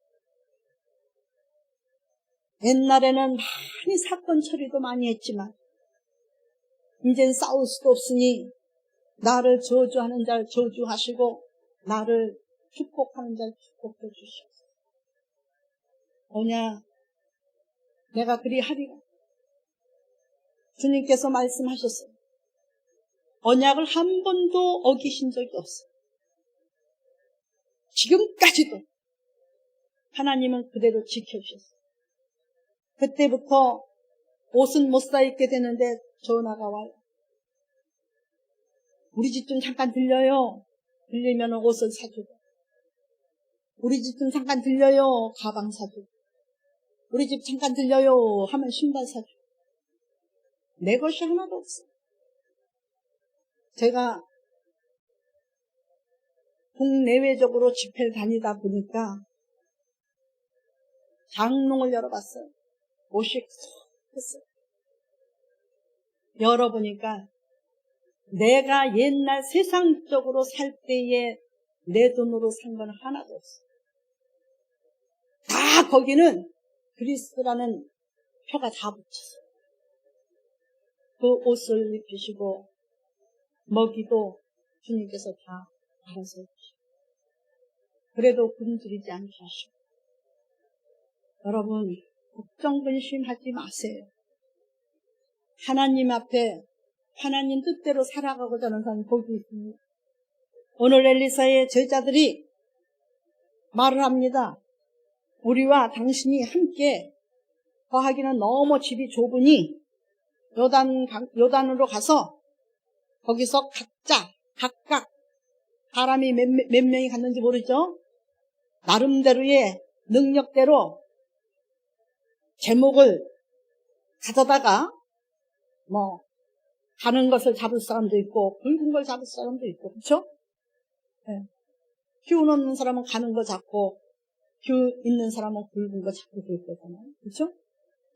Speaker 1: 옛날에는 많이 사건 처리도 많이 했지만 이젠 싸울 수도 없으니 나를 저주하는 자를 저주하시고 나를 축복하는 자를 축복해 주시옵소서. 뭐냐 내가 그리 하리라. 주님께서 말씀하셨어요. 언약을 한 번도 어기신 적이 없어요. 지금까지도 하나님은 그대로 지켜주셨어요. 그때부터 옷은 못 사입게 되는데 전화가 와요. 우리 집 좀 잠깐 들려요. 들리면 옷을 사주고 우리 집 좀 잠깐 들려요. 가방 사주고 우리 집 잠깐 들려요 하면 신발 사주고 내 것이 하나도 없어요. 제가 국내외적으로 집회를 다니다 보니까 장롱을 열어봤어요. 옷이 했어요. 열어보니까 내가 옛날 세상적으로 살 때에 내 돈으로 산 건 하나도 없어요. 다 거기는 그리스도라는 표가 다 붙였어요. 그 옷을 입히시고 먹이도 주님께서 다 알아서 해주시고 그래도 굶주리지 않게 하시고 여러분 걱정 근심하지 마세요. 하나님 앞에 하나님 뜻대로 살아가고자 하는 사람 복이 있습니다. 오늘 엘리사의 제자들이 말을 합니다. 우리와 당신이 함께 거하기는 너무 집이 좁으니 요단으로 가서 거기서 각각 사람이 몇 명이 갔는지 모르죠. 나름대로의 능력대로 제목을 가져다가 가는 것을 잡을 사람도 있고 굵은 걸 잡을 사람도 있고, 그렇죠? 네. 큐 넣는 사람은 가는 거 잡고 큐 있는 사람은 굵은 거 잡고 그럴 거잖아요, 그렇죠?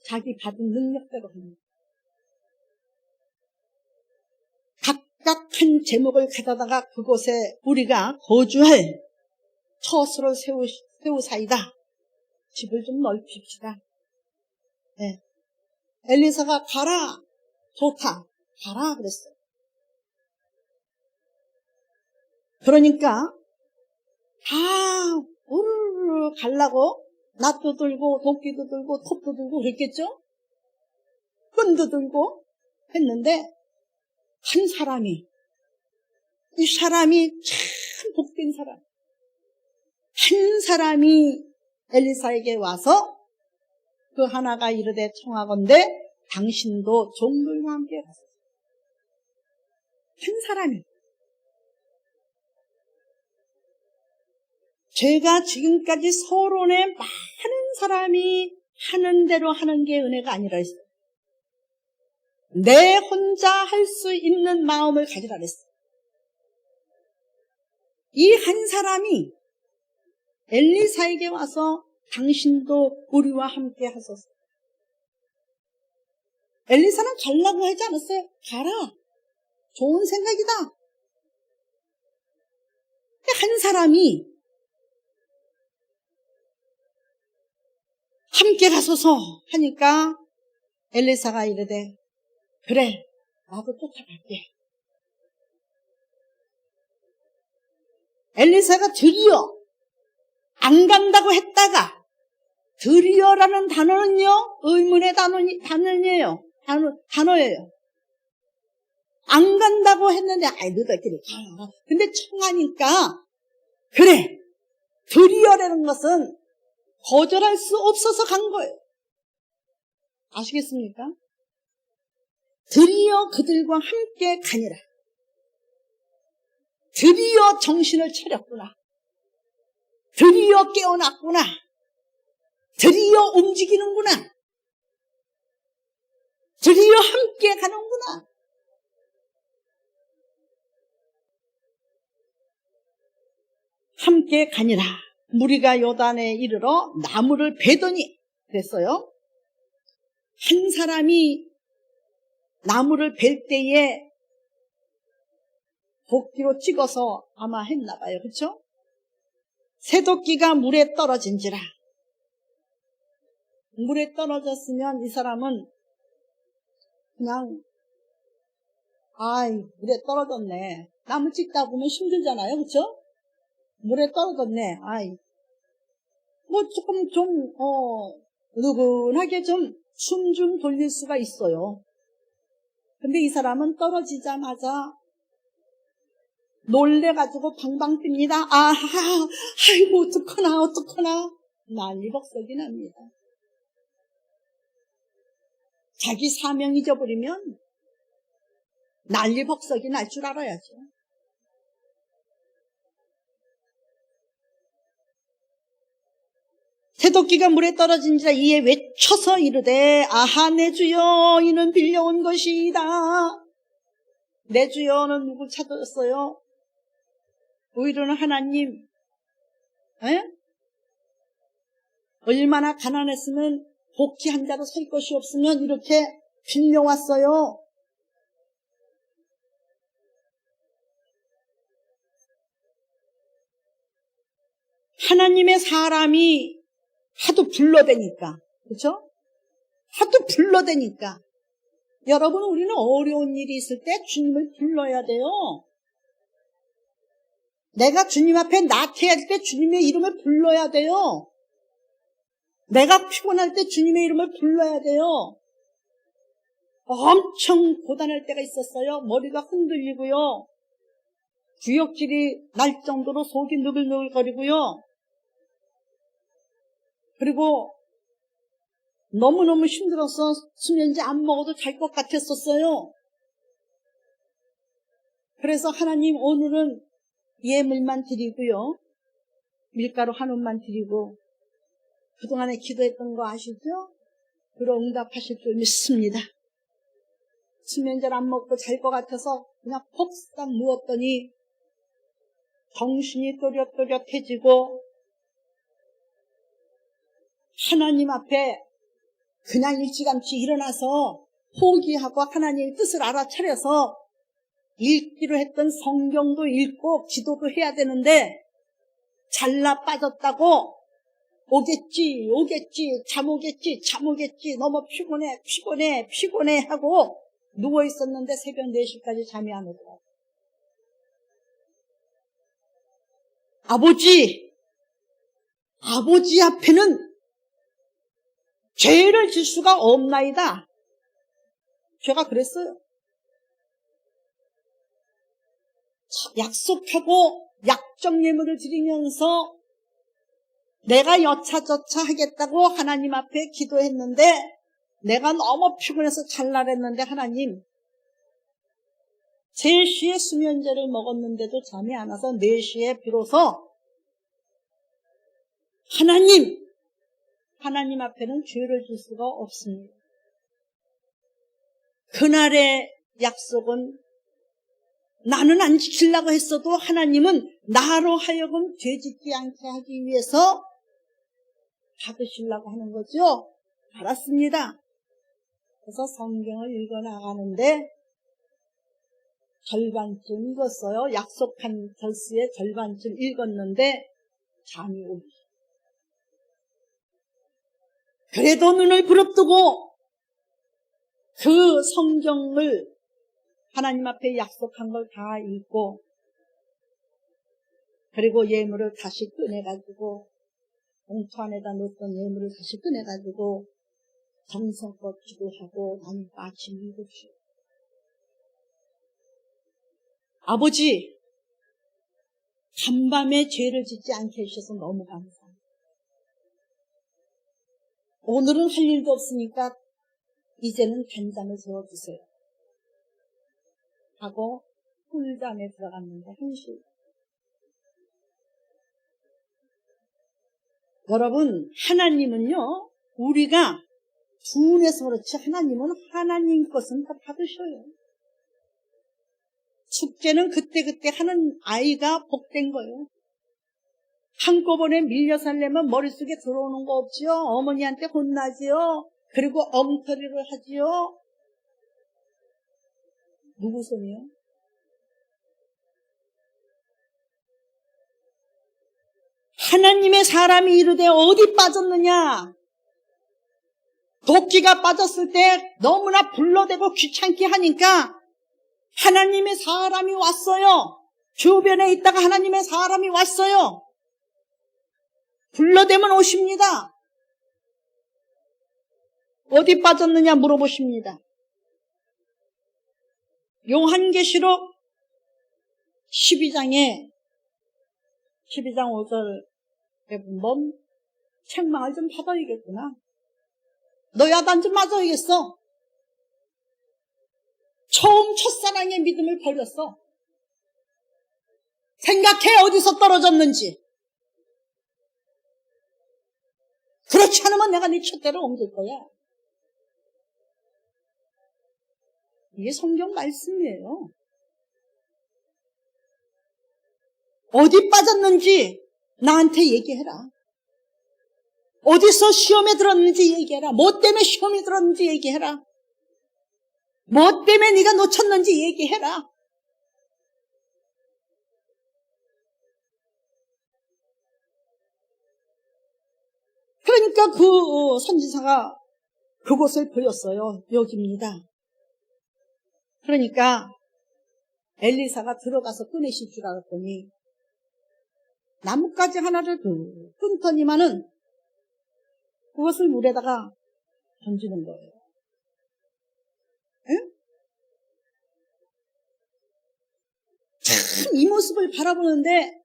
Speaker 1: 자기 받은 능력대로 하는 거예요. 각각 한 제목을 가져다가 그곳에 우리가 거주할 처소를 세우사이다. 집을 좀 넓힙시다. 네. 엘리사가 가라, 좋다, 가라 그랬어요. 그러니까 다 우르르 가려고 낫도 들고 도끼도 들고 톱도 들고 그랬겠죠? 끈도 들고 했는데 한 사람이, 이 사람이 참 복된 사람, 한 사람이 엘리사에게 와서 그 하나가 이르되 청하건대 당신도 종들과 함께 가소서. 한 사람이. 제가 지금까지 서론에 많은 사람이 하는 대로 하는 게 은혜가 아니라 했어요. 내 혼자 할 수 있는 마음을 가지라 했어요. 이 한 사람이 엘리사에게 와서 당신도 우리와 함께 하소서. 엘리사는 가려고 하지 않았어요. 가라. 좋은 생각이다. 한 사람이 함께 가소서 하니까 엘리사가 이르되 그래, 나도 쫓아갈게. 엘리사가 드디어 안 간다고 했다가 드디어라는 단어는요, 의문의 단어예요. 안 간다고 했는데, 너희들끼리 가라. 근데 청하니까, 그래, 드디어라는 것은 거절할 수 없어서 간 거예요. 아시겠습니까? 드디어 그들과 함께 가니라. 드디어 정신을 차렸구나. 드디어 깨어났구나. 드디어 움직이는구나. 드디어 함께 가는구나. 함께 가니라. 무리가 요단에 이르러 나무를 베더니 그랬어요. 한 사람이 나무를 벨 때에 도끼로 찍어서 아마 했나 봐요. 그렇죠? 새도끼가 물에 떨어진지라. 물에 떨어졌으면 이 사람은 그냥 물에 떨어졌네. 나무 찍다 보면 힘들잖아요. 그렇죠? 물에 떨어졌네. 조금 좀 느긋하게 좀 숨 좀 돌릴 수가 있어요. 근데 이 사람은 떨어지자마자 놀래가지고 방방 뜁니다. 아이고 어떡하나 난리벅석이 납니다. 자기 사명 잊어버리면 난리벅석이 날 줄 알아야죠. 새도끼가 물에 떨어진지라 이에 외쳐서 이르되 아하 내 주여 이는 빌려온 것이다. 내 주여는 누굴 찾았어요? 오히려는 하나님. 얼마나 가난했으면 도끼 한 자로 설 것이 없으면 이렇게 빌려왔어요. 하나님의 사람이 하도 불러대니까, 그렇죠? 하도 불러대니까. 여러분, 우리는 어려운 일이 있을 때 주님을 불러야 돼요. 내가 주님 앞에 나태해야 할 때 주님의 이름을 불러야 돼요. 내가 피곤할 때 주님의 이름을 불러야 돼요. 엄청 고단할 때가 있었어요. 머리가 흔들리고요. 구역질이 날 정도로 속이 느글느글거리고요. 그리고 너무너무 힘들어서 수면제 안 먹어도 잘 것 같았었어요. 그래서 하나님 오늘은 예물만 드리고요. 밀가루 한 움만 드리고 그동안에 기도했던 거 아시죠? 그런 응답하실 줄 믿습니다. 수면제를 안 먹고 잘 것 같아서 그냥 폭삭 누웠더니 정신이 또렷또렷해지고 하나님 앞에 그냥 일찌감치 일어나서 포기하고 하나님의 뜻을 알아차려서 읽기로 했던 성경도 읽고 기도도 해야 되는데 잘나 빠졌다고 오겠지 잠 오겠지 너무 피곤해 하고 누워있었는데 새벽 4시까지 잠이 안 오더라고요. 아버지 앞에는 죄를 질 수가 없나이다. 제가 그랬어요. 약속하고 약정 예물을 드리면서 내가 여차저차 하겠다고 하나님 앞에 기도했는데 내가 너무 피곤해서 잘나랬는데 하나님 3시에 수면제를 먹었는데도 잠이 안 와서 4시에 비로소 하나님 앞에는 죄를 질 수가 없습니다. 그날의 약속은 나는 안 지키려고 했어도 하나님은 나로 하여금 죄짓지 않게 하기 위해서 받으시려고 하는 거죠. 알았습니다. 그래서 성경을 읽어나가는데 절반쯤 읽었어요. 약속한 절수의 절반쯤 읽었는데 잠이 오기. 그래도 눈을 부릅뜨고 그 성경을 하나님 앞에 약속한 걸 다 읽고 그리고 예물을 다시 꺼내가지고 봉투 안에다 놓던 예물을 다시 꺼내가지고 정성껏 기도하고 나니까 아침 7시 아버지 간밤에 죄를 짓지 않게 해주셔서 너무 감사합니다. 오늘은 할 일도 없으니까 이제는 단잠을 재워주세요 하고 꿀잠에 들어갔는데 1시. 여러분 하나님은요 우리가 둔해서 그렇지 하나님은 하나님 것은 다 받으셔요. 축제는 그때그때 하는 아이가 복된 거예요. 한꺼번에 밀려 살려면 머릿속에 들어오는 거 없지요. 어머니한테 혼나지요. 그리고 엉터리를 하지요. 누구 손이요? 하나님의 사람이 이르되 어디 빠졌느냐? 도끼가 빠졌을 때 너무나 불러대고 귀찮게 하니까 하나님의 사람이 왔어요. 주변에 있다가 하나님의 사람이 왔어요. 불러대면 오십니다. 어디 빠졌느냐 물어보십니다. 요한계시록 12장 5절에 보면 책망을 좀 받아야겠구나. 너 야단 좀 맞아야겠어. 처음 첫사랑의 믿음을 버렸어. 생각해 어디서 떨어졌는지. 그렇지 않으면 내가 네 촛대를 옮길 거야. 이게 성경 말씀이에요. 어디 빠졌는지 나한테 얘기해라. 어디서 시험에 들었는지 얘기해라. 뭐 때문에 시험에 들었는지 얘기해라. 뭐 때문에 네가 놓쳤는지 얘기해라. 그러니까 그 선지자가 그곳을 보였어요. 여기입니다. 그러니까 엘리사가 들어가서 꺼내실 줄 알았더니 나뭇가지 하나를 끊더니만은 그것을 물에다가 던지는 거예요. 응? 참 이 모습을 바라보는데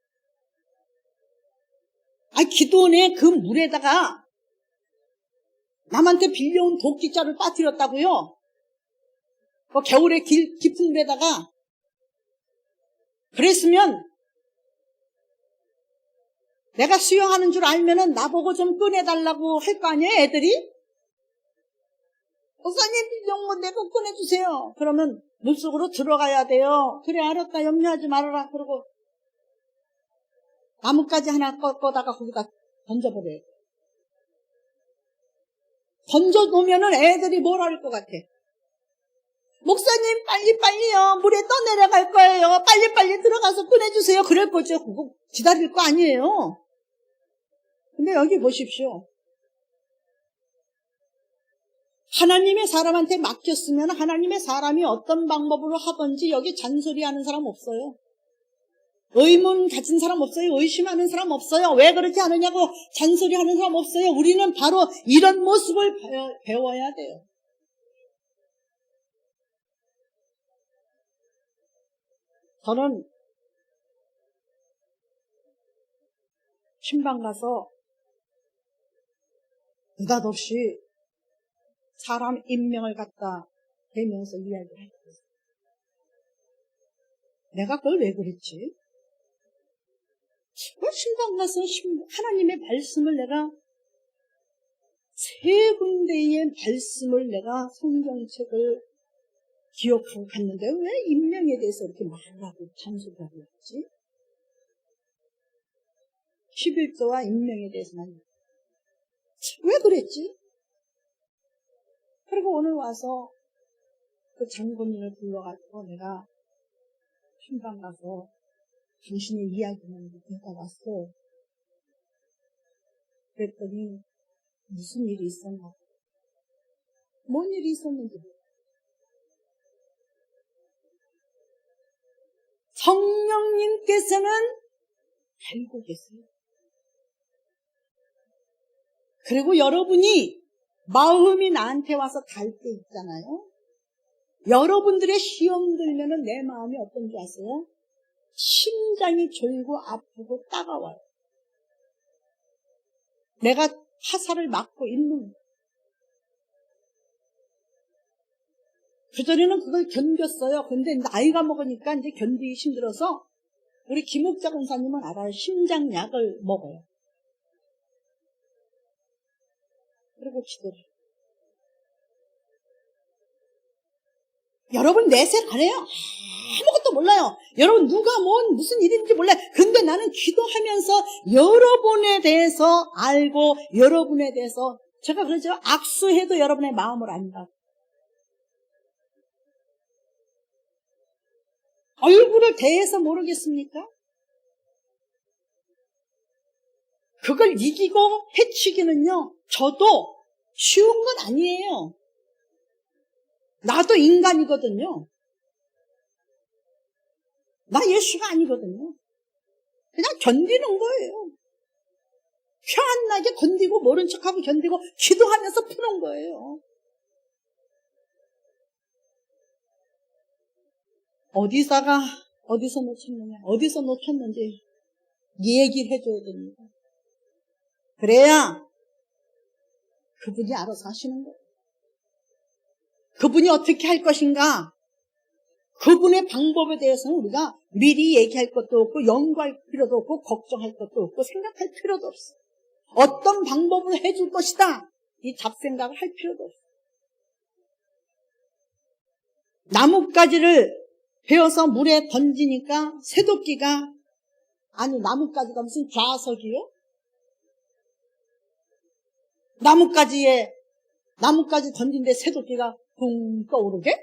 Speaker 1: 기도원에 그 물에다가 남한테 빌려온 도끼자를 빠뜨렸다고요? 그 겨울에 깊은 데다가. 그랬으면 내가 수영하는 줄 알면은 나보고 좀 꺼내달라고 할 거 아니에요, 애들이? 목사님, 빌려온 거 내가 꺼내주세요. 그러면 물속으로 들어가야 돼요. 그래, 알았다. 염려하지 말아라. 그러고 나뭇가지 하나 꺼다가 거기다 던져버려요. 던져놓으면은 애들이 뭘 할 것 같아? 목사님, 빨리빨리요. 물에 떠내려갈 거예요. 빨리빨리 들어가서 꺼내주세요. 그럴 거죠. 그거 기다릴 거 아니에요. 근데 여기 보십시오. 하나님의 사람한테 맡겼으면 하나님의 사람이 어떤 방법으로 하든지 여기 잔소리하는 사람 없어요. 의문 가진 사람 없어요. 의심하는 사람 없어요. 왜 그렇게 하느냐고 잔소리하는 사람 없어요. 우리는 바로 이런 모습을 배워야 돼요. 저는 신방 가서 느닷없이 사람 인명을 갖다 대면서 이야기를 했어요. 내가 그걸 왜 그랬지? 신방 가서 하나님의 말씀을 내가 세 군데의 말씀을 내가 성경책을 기억하고 갔는데 왜 인명에 대해서 이렇게 말하고 잔소리하고 있지? 11조와 인명에 대해서만 왜 그랬지? 그리고 오늘 와서 그 장본인을 불러가지고 내가 신방 가서 당신의 이야기만 듣다 왔어. 그랬더니 무슨 일이 있었나? 뭔 일이 있었는지. 성령님께서는 알고 계세요. 그리고 여러분이 마음이 나한테 와서 닿을 때 있잖아요. 여러분들의 시험 들면은 내 마음이 어떤지 아세요? 심장이 졸고 아프고 따가워요. 내가 화살을 맞고 있는 거예요. 그전에는 그걸 견뎠어요. 근데 나이가 먹으니까 이제 견디기 힘들어서 우리 김옥자 권사님은 알아요. 심장약을 먹어요. 그리고 기도를. 여러분 내색 안 해요? 아무것도 몰라요. 여러분 누가 무슨 일인지 몰라요. 근데 나는 기도하면서 여러분에 대해서 알고 여러분에 대해서 제가 그러죠. 악수해도 여러분의 마음을 안다. 얼굴을 대해서 모르겠습니까? 그걸 이기고 해치기는요. 저도 쉬운 건 아니에요. 나도 인간이거든요. 나 예수가 아니거든요. 그냥 견디는 거예요. 표 안 나게 견디고 모른 척하고 견디고 기도하면서 푸는 거예요. 어디서 놓쳤느냐, 어디서 놓쳤는지 얘기를 해줘야 됩니다. 그래야 그분이 알아서 하시는 거예요. 그분이 어떻게 할 것인가, 그분의 방법에 대해서는 우리가 미리 얘기할 것도 없고 연구할 필요도 없고 걱정할 것도 없고 생각할 필요도 없어. 어떤 방법으로 해줄 것이다, 이 잡생각을 할 필요도 없어. 나뭇가지를 베어서 물에 던지니까 새도끼가, 아니 나뭇가지가 무슨 좌석이요? 나뭇가지 던진데 새도끼가 붕 떠오르게?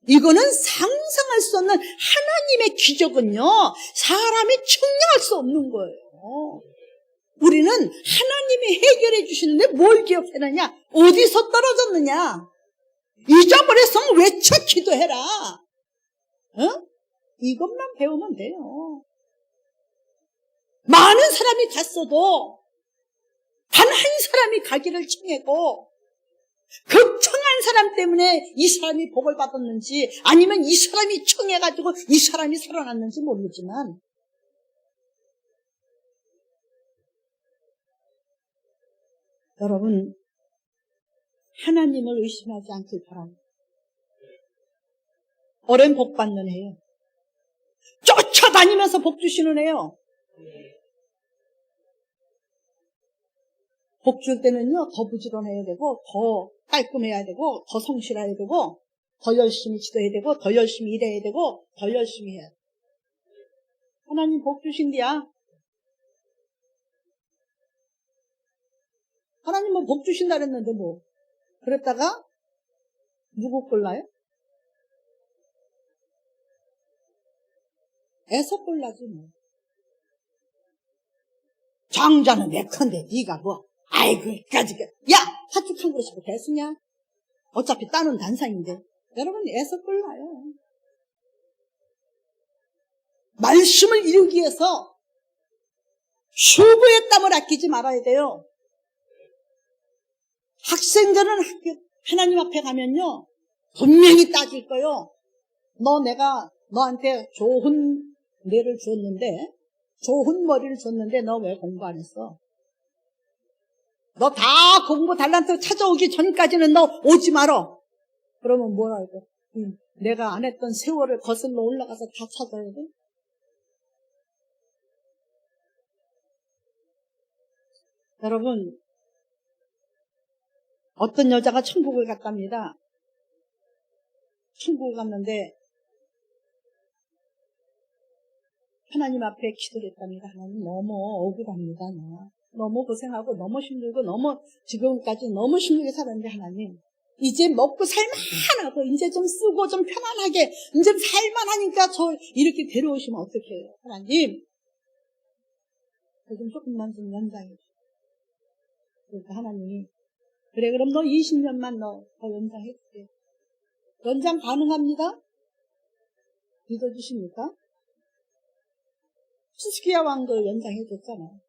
Speaker 1: 이거는 상상할 수 없는 하나님의 기적은요, 사람이 측량할 수 없는 거예요. 우리는 하나님이 해결해 주시는데 뭘 기억해내냐? 어디서 떨어졌느냐? 잊어버렸으면 외쳐 기도해라. 이것만 배우면 돼요. 많은 사람이 갔어도 단 한 사람이 가기를 청하고 그 청한 사람 때문에 이 사람이 복을 받았는지 아니면 이 사람이 청해가지고 이 사람이 살아났는지 모르지만 여러분, 하나님을 의심하지 않길 바랍니다. 오랜 복 받는 해요. 쫓아다니면서 복 주시는 해요. 복 줄 때는요, 더 부지런해야 되고, 더 깔끔해야 되고, 더 성실해야 되고, 더 열심히 기도해야 되고, 더 열심히 일해야 되고, 더 열심히 해야 돼. 하나님 복 주신디야. 하나님은 복 주신다 그랬는데 뭐. 그랬다가 누구 골라요? 애서 골라지 뭐. 장자는 내 건데 네가 뭐. 아이고 까짓 야! 팥죽 한 그릇이고 됐으냐? 어차피 따는 단상인데. 여러분 애서 골라요. 말씀을 이루기 위해서 수고의 땀을 아끼지 말아야 돼요. 학생들은 하나님 앞에 가면요 분명히 따질 거요. 내가 너한테 좋은 뇌를 줬는데, 좋은 머리를 줬는데 너 왜 공부 안 했어? 너 다 공부 달란트 찾아오기 전까지는 너 오지 마라. 그러면 뭐라고? 내가 안 했던 세월을 거슬러 올라가서 다 찾아야 돼? 여러분, 어떤 여자가 천국을 갔답니다. 천국을 갔는데 하나님 앞에 기도를 했답니다. 하나님 너무 억울합니다. 너무 고생하고 너무 힘들고 너무 지금까지 너무 힘들게 살았는데 하나님 이제 먹고 살만하고 이제 좀 쓰고 좀 편안하게 이제 살만하니까 저 이렇게 데려오시면 어떡해요? 하나님 좀 조금만 좀 연장해 주세요. 그러니까 하나님이 그래 그럼 너 20년만 더 연장해 줄게. 연장 가능합니다? 믿어주십니까? 히스기야 왕도 연장해 줬잖아요.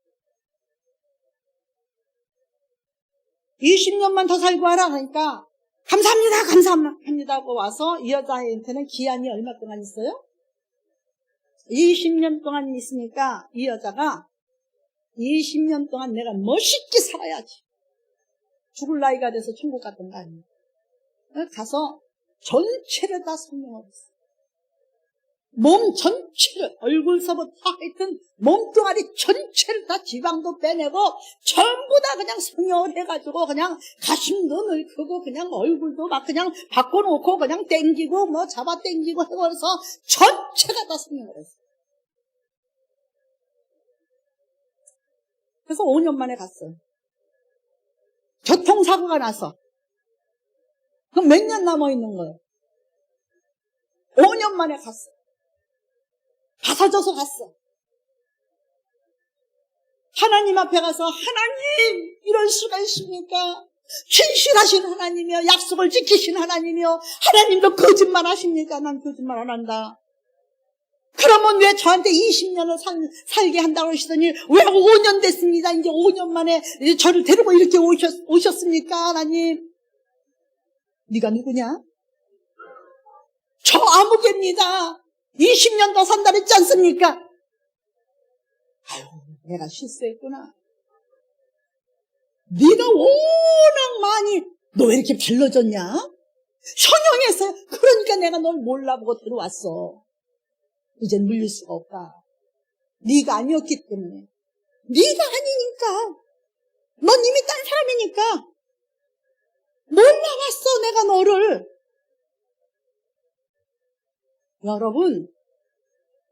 Speaker 1: 20년만 더 살고 와라 하니까 감사합니다 하고 와서 이 여자한테는 기한이 얼마 동안 있어요? 20년 동안 있으니까 이 여자가 20년 동안 내가 멋있게 살아야지. 죽을 나이가 돼서 천국 갔던 거 아니에요. 가서 전체를 다 설명하고 있어요. 몸 전체를, 얼굴서부터 하여튼 몸뚱아리 전체를 다 지방도 빼내고 전부 다 그냥 성형을 해가지고 그냥 가슴도 넓히고 그냥 얼굴도 막 그냥 바꿔놓고 그냥 땡기고 뭐 잡아 땡기고 해서 전체가 다 성형을 했어요. 그래서 5년 만에 갔어요. 교통사고가 나서. 그럼 몇 년 남아있는 거예요? 5년 만에 갔어요. 가서져서 갔어. 하나님 앞에 가서 하나님 이럴 수가 있습니까? 신실하신 하나님이여 약속을 지키신 하나님이여 하나님도 거짓말 하십니까? 난 거짓말 안 한다. 그러면 왜 저한테 20년을 살게 한다고 하시더니 왜 5년 됐습니다. 이제 5년 만에 저를 데리고 이렇게 오셨습니까? 하나님. 네가 누구냐? 저 아무개입니다. 20년 더 산다 그랬지 않습니까? 아유, 내가 실수했구나. 네가 워낙 많이 너 왜 이렇게 발라졌냐? 현영해서 그러니까 내가 널 몰라보고 들어왔어. 이젠 물릴 수가 없다. 네가 아니었기 때문에. 네가 아니니까. 넌 이미 딴 사람이니까. 몰라봤어 내가 너를. 여러분,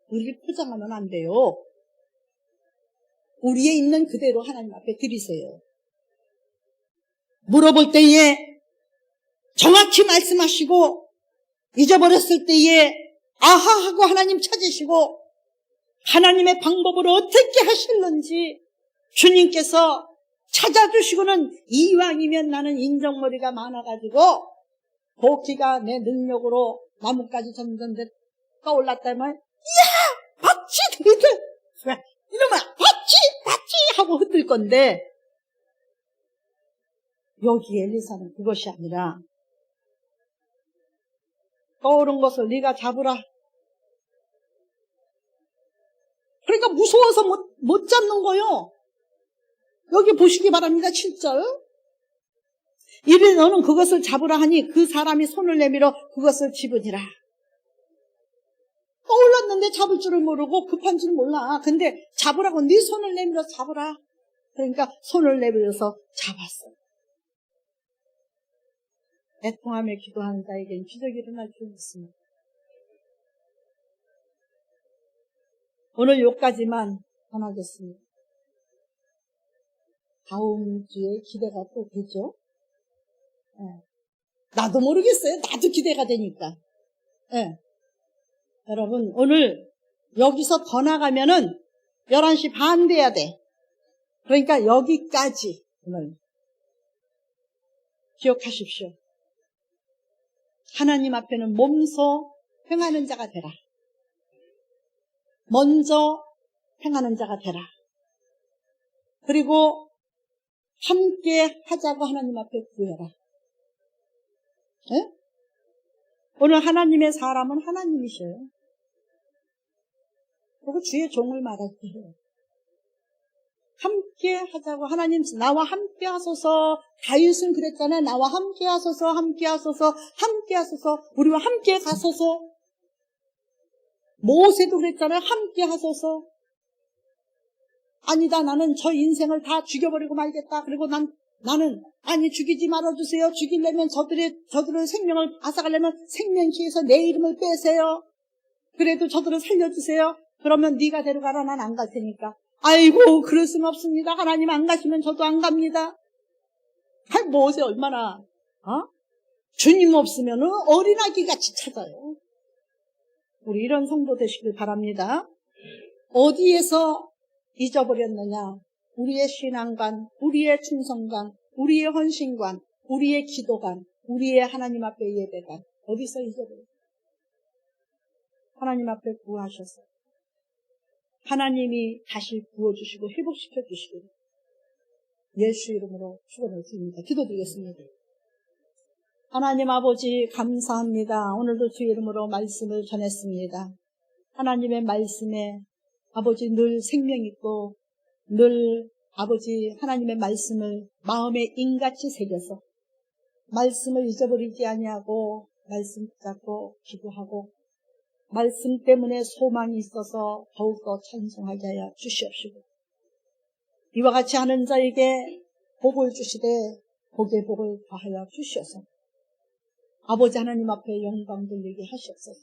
Speaker 1: 우리를 포장하면 안 돼요. 우리에 있는 그대로 하나님 앞에 드리세요. 물어볼 때에 정확히 말씀하시고 잊어버렸을 때에 아하 하고 하나님 찾으시고 하나님의 방법을 어떻게 하실는지 주님께서 찾아주시고는 이왕이면 나는 인정머리가 많아가지고 복희가 내 능력으로 나뭇가지 점점 떠올랐다면 야 밭이 너희들 이놈아 밭이 하고 흔들 건데 여기 엘리사는 그것이 아니라 떠오른 것을 네가 잡으라. 그러니까 무서워서 못 잡는 거요. 여기 보시기 바랍니다. 7절 이래 너는 그것을 잡으라 하니 그 사람이 손을 내밀어 그것을 집으니라. 떠올랐는데 잡을 줄을 모르고 급한 줄 몰라. 근데 잡으라고 네 손을 내밀어 잡으라. 그러니까 손을 내밀어서 잡았어. 애통하며 기도하는 자에게는 기적이 일어날 줄 믿습니다. 오늘 여기까지만 전하겠습니다. 다음 주에 기대가 또 되죠? 네. 나도 모르겠어요. 나도 기대가 되니까. 네. 여러분, 오늘 여기서 더 나가면은 11시 반 돼야 돼. 그러니까 여기까지 오늘 기억하십시오. 하나님 앞에는 몸소 행하는 자가 되라. 먼저 행하는 자가 되라. 그리고 함께 하자고 하나님 앞에 구해라. 네? 오늘 하나님의 사람은 하나님이셔요. 그리고 주의 종을 말할게요. 함께 하자고 하나님 나와 함께 하소서. 다윗은 그랬잖아요. 나와 함께 하소서, 함께 하소서, 함께 하소서. 우리와 함께 가소서. 모세도 그랬잖아요. 함께 하소서. 아니다. 나는 저 인생을 다 죽여버리고 말겠다. 그리고 나는 아니 죽이지 말아주세요. 죽이려면 저들의 생명을 앗아가려면 생명키에서 내 이름을 빼세요. 그래도 저들을 살려주세요. 그러면 네가 데려가라. 난 안 갈 테니까. 아이고 그럴 수는 없습니다. 하나님 안 가시면 저도 안 갑니다. 아이 모세 얼마나 주님 없으면 어린아기 같이 찾아요. 우리 이런 성도 되시길 바랍니다. 어디에서 잊어버렸느냐? 우리의 신앙관, 우리의 충성관, 우리의 헌신관, 우리의 기도관, 우리의 하나님 앞에 예배관. 어디서 잊어버렸어요? 하나님 앞에 구하셔서 하나님이 다시 구워주시고 회복시켜주시기를 예수 이름으로 축원을 드립니다. 기도드리겠습니다. 하나님 아버지 감사합니다. 오늘도 주 이름으로 말씀을 전했습니다. 하나님의 말씀에 아버지 늘 생명 있고 늘 아버지 하나님의 말씀을 마음에 인같이 새겨서 말씀을 잊어버리지 아니하고 말씀 붙잡고 기도하고 말씀 때문에 소망이 있어서 더욱더 찬송하게 하여 주시옵시고 이와 같이 하는 자에게 복을 주시되 복의 복을 더하여 주시옵소서. 아버지 하나님 앞에 영광 돌리게 하시옵소서.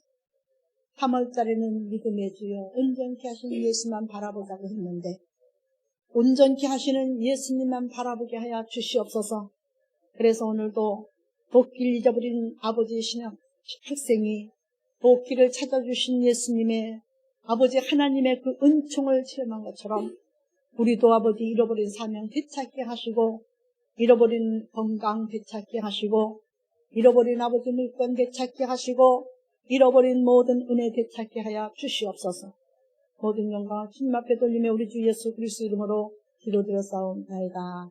Speaker 1: 3월달에는 믿음의 주여 온전케 하시는 예수만 바라보자고 했는데 온전케 하시는 예수님만 바라보게 하여 주시옵소서. 그래서 오늘도 복길 잊어버린 아버지 신앙 학생이 복길을 찾아주신 예수님의 아버지 하나님의 그 은총을 체험한 것처럼 우리도 아버지 잃어버린 사명 되찾게 하시고 잃어버린 건강 되찾게 하시고 잃어버린 아버지 물건 되찾게 하시고 잃어버린 모든 은혜 되찾게 하여 주시옵소서. 모든 영광 주님 앞에 돌리며 우리 주 예수 그리스도 이름으로 기도드려 싸움나이다.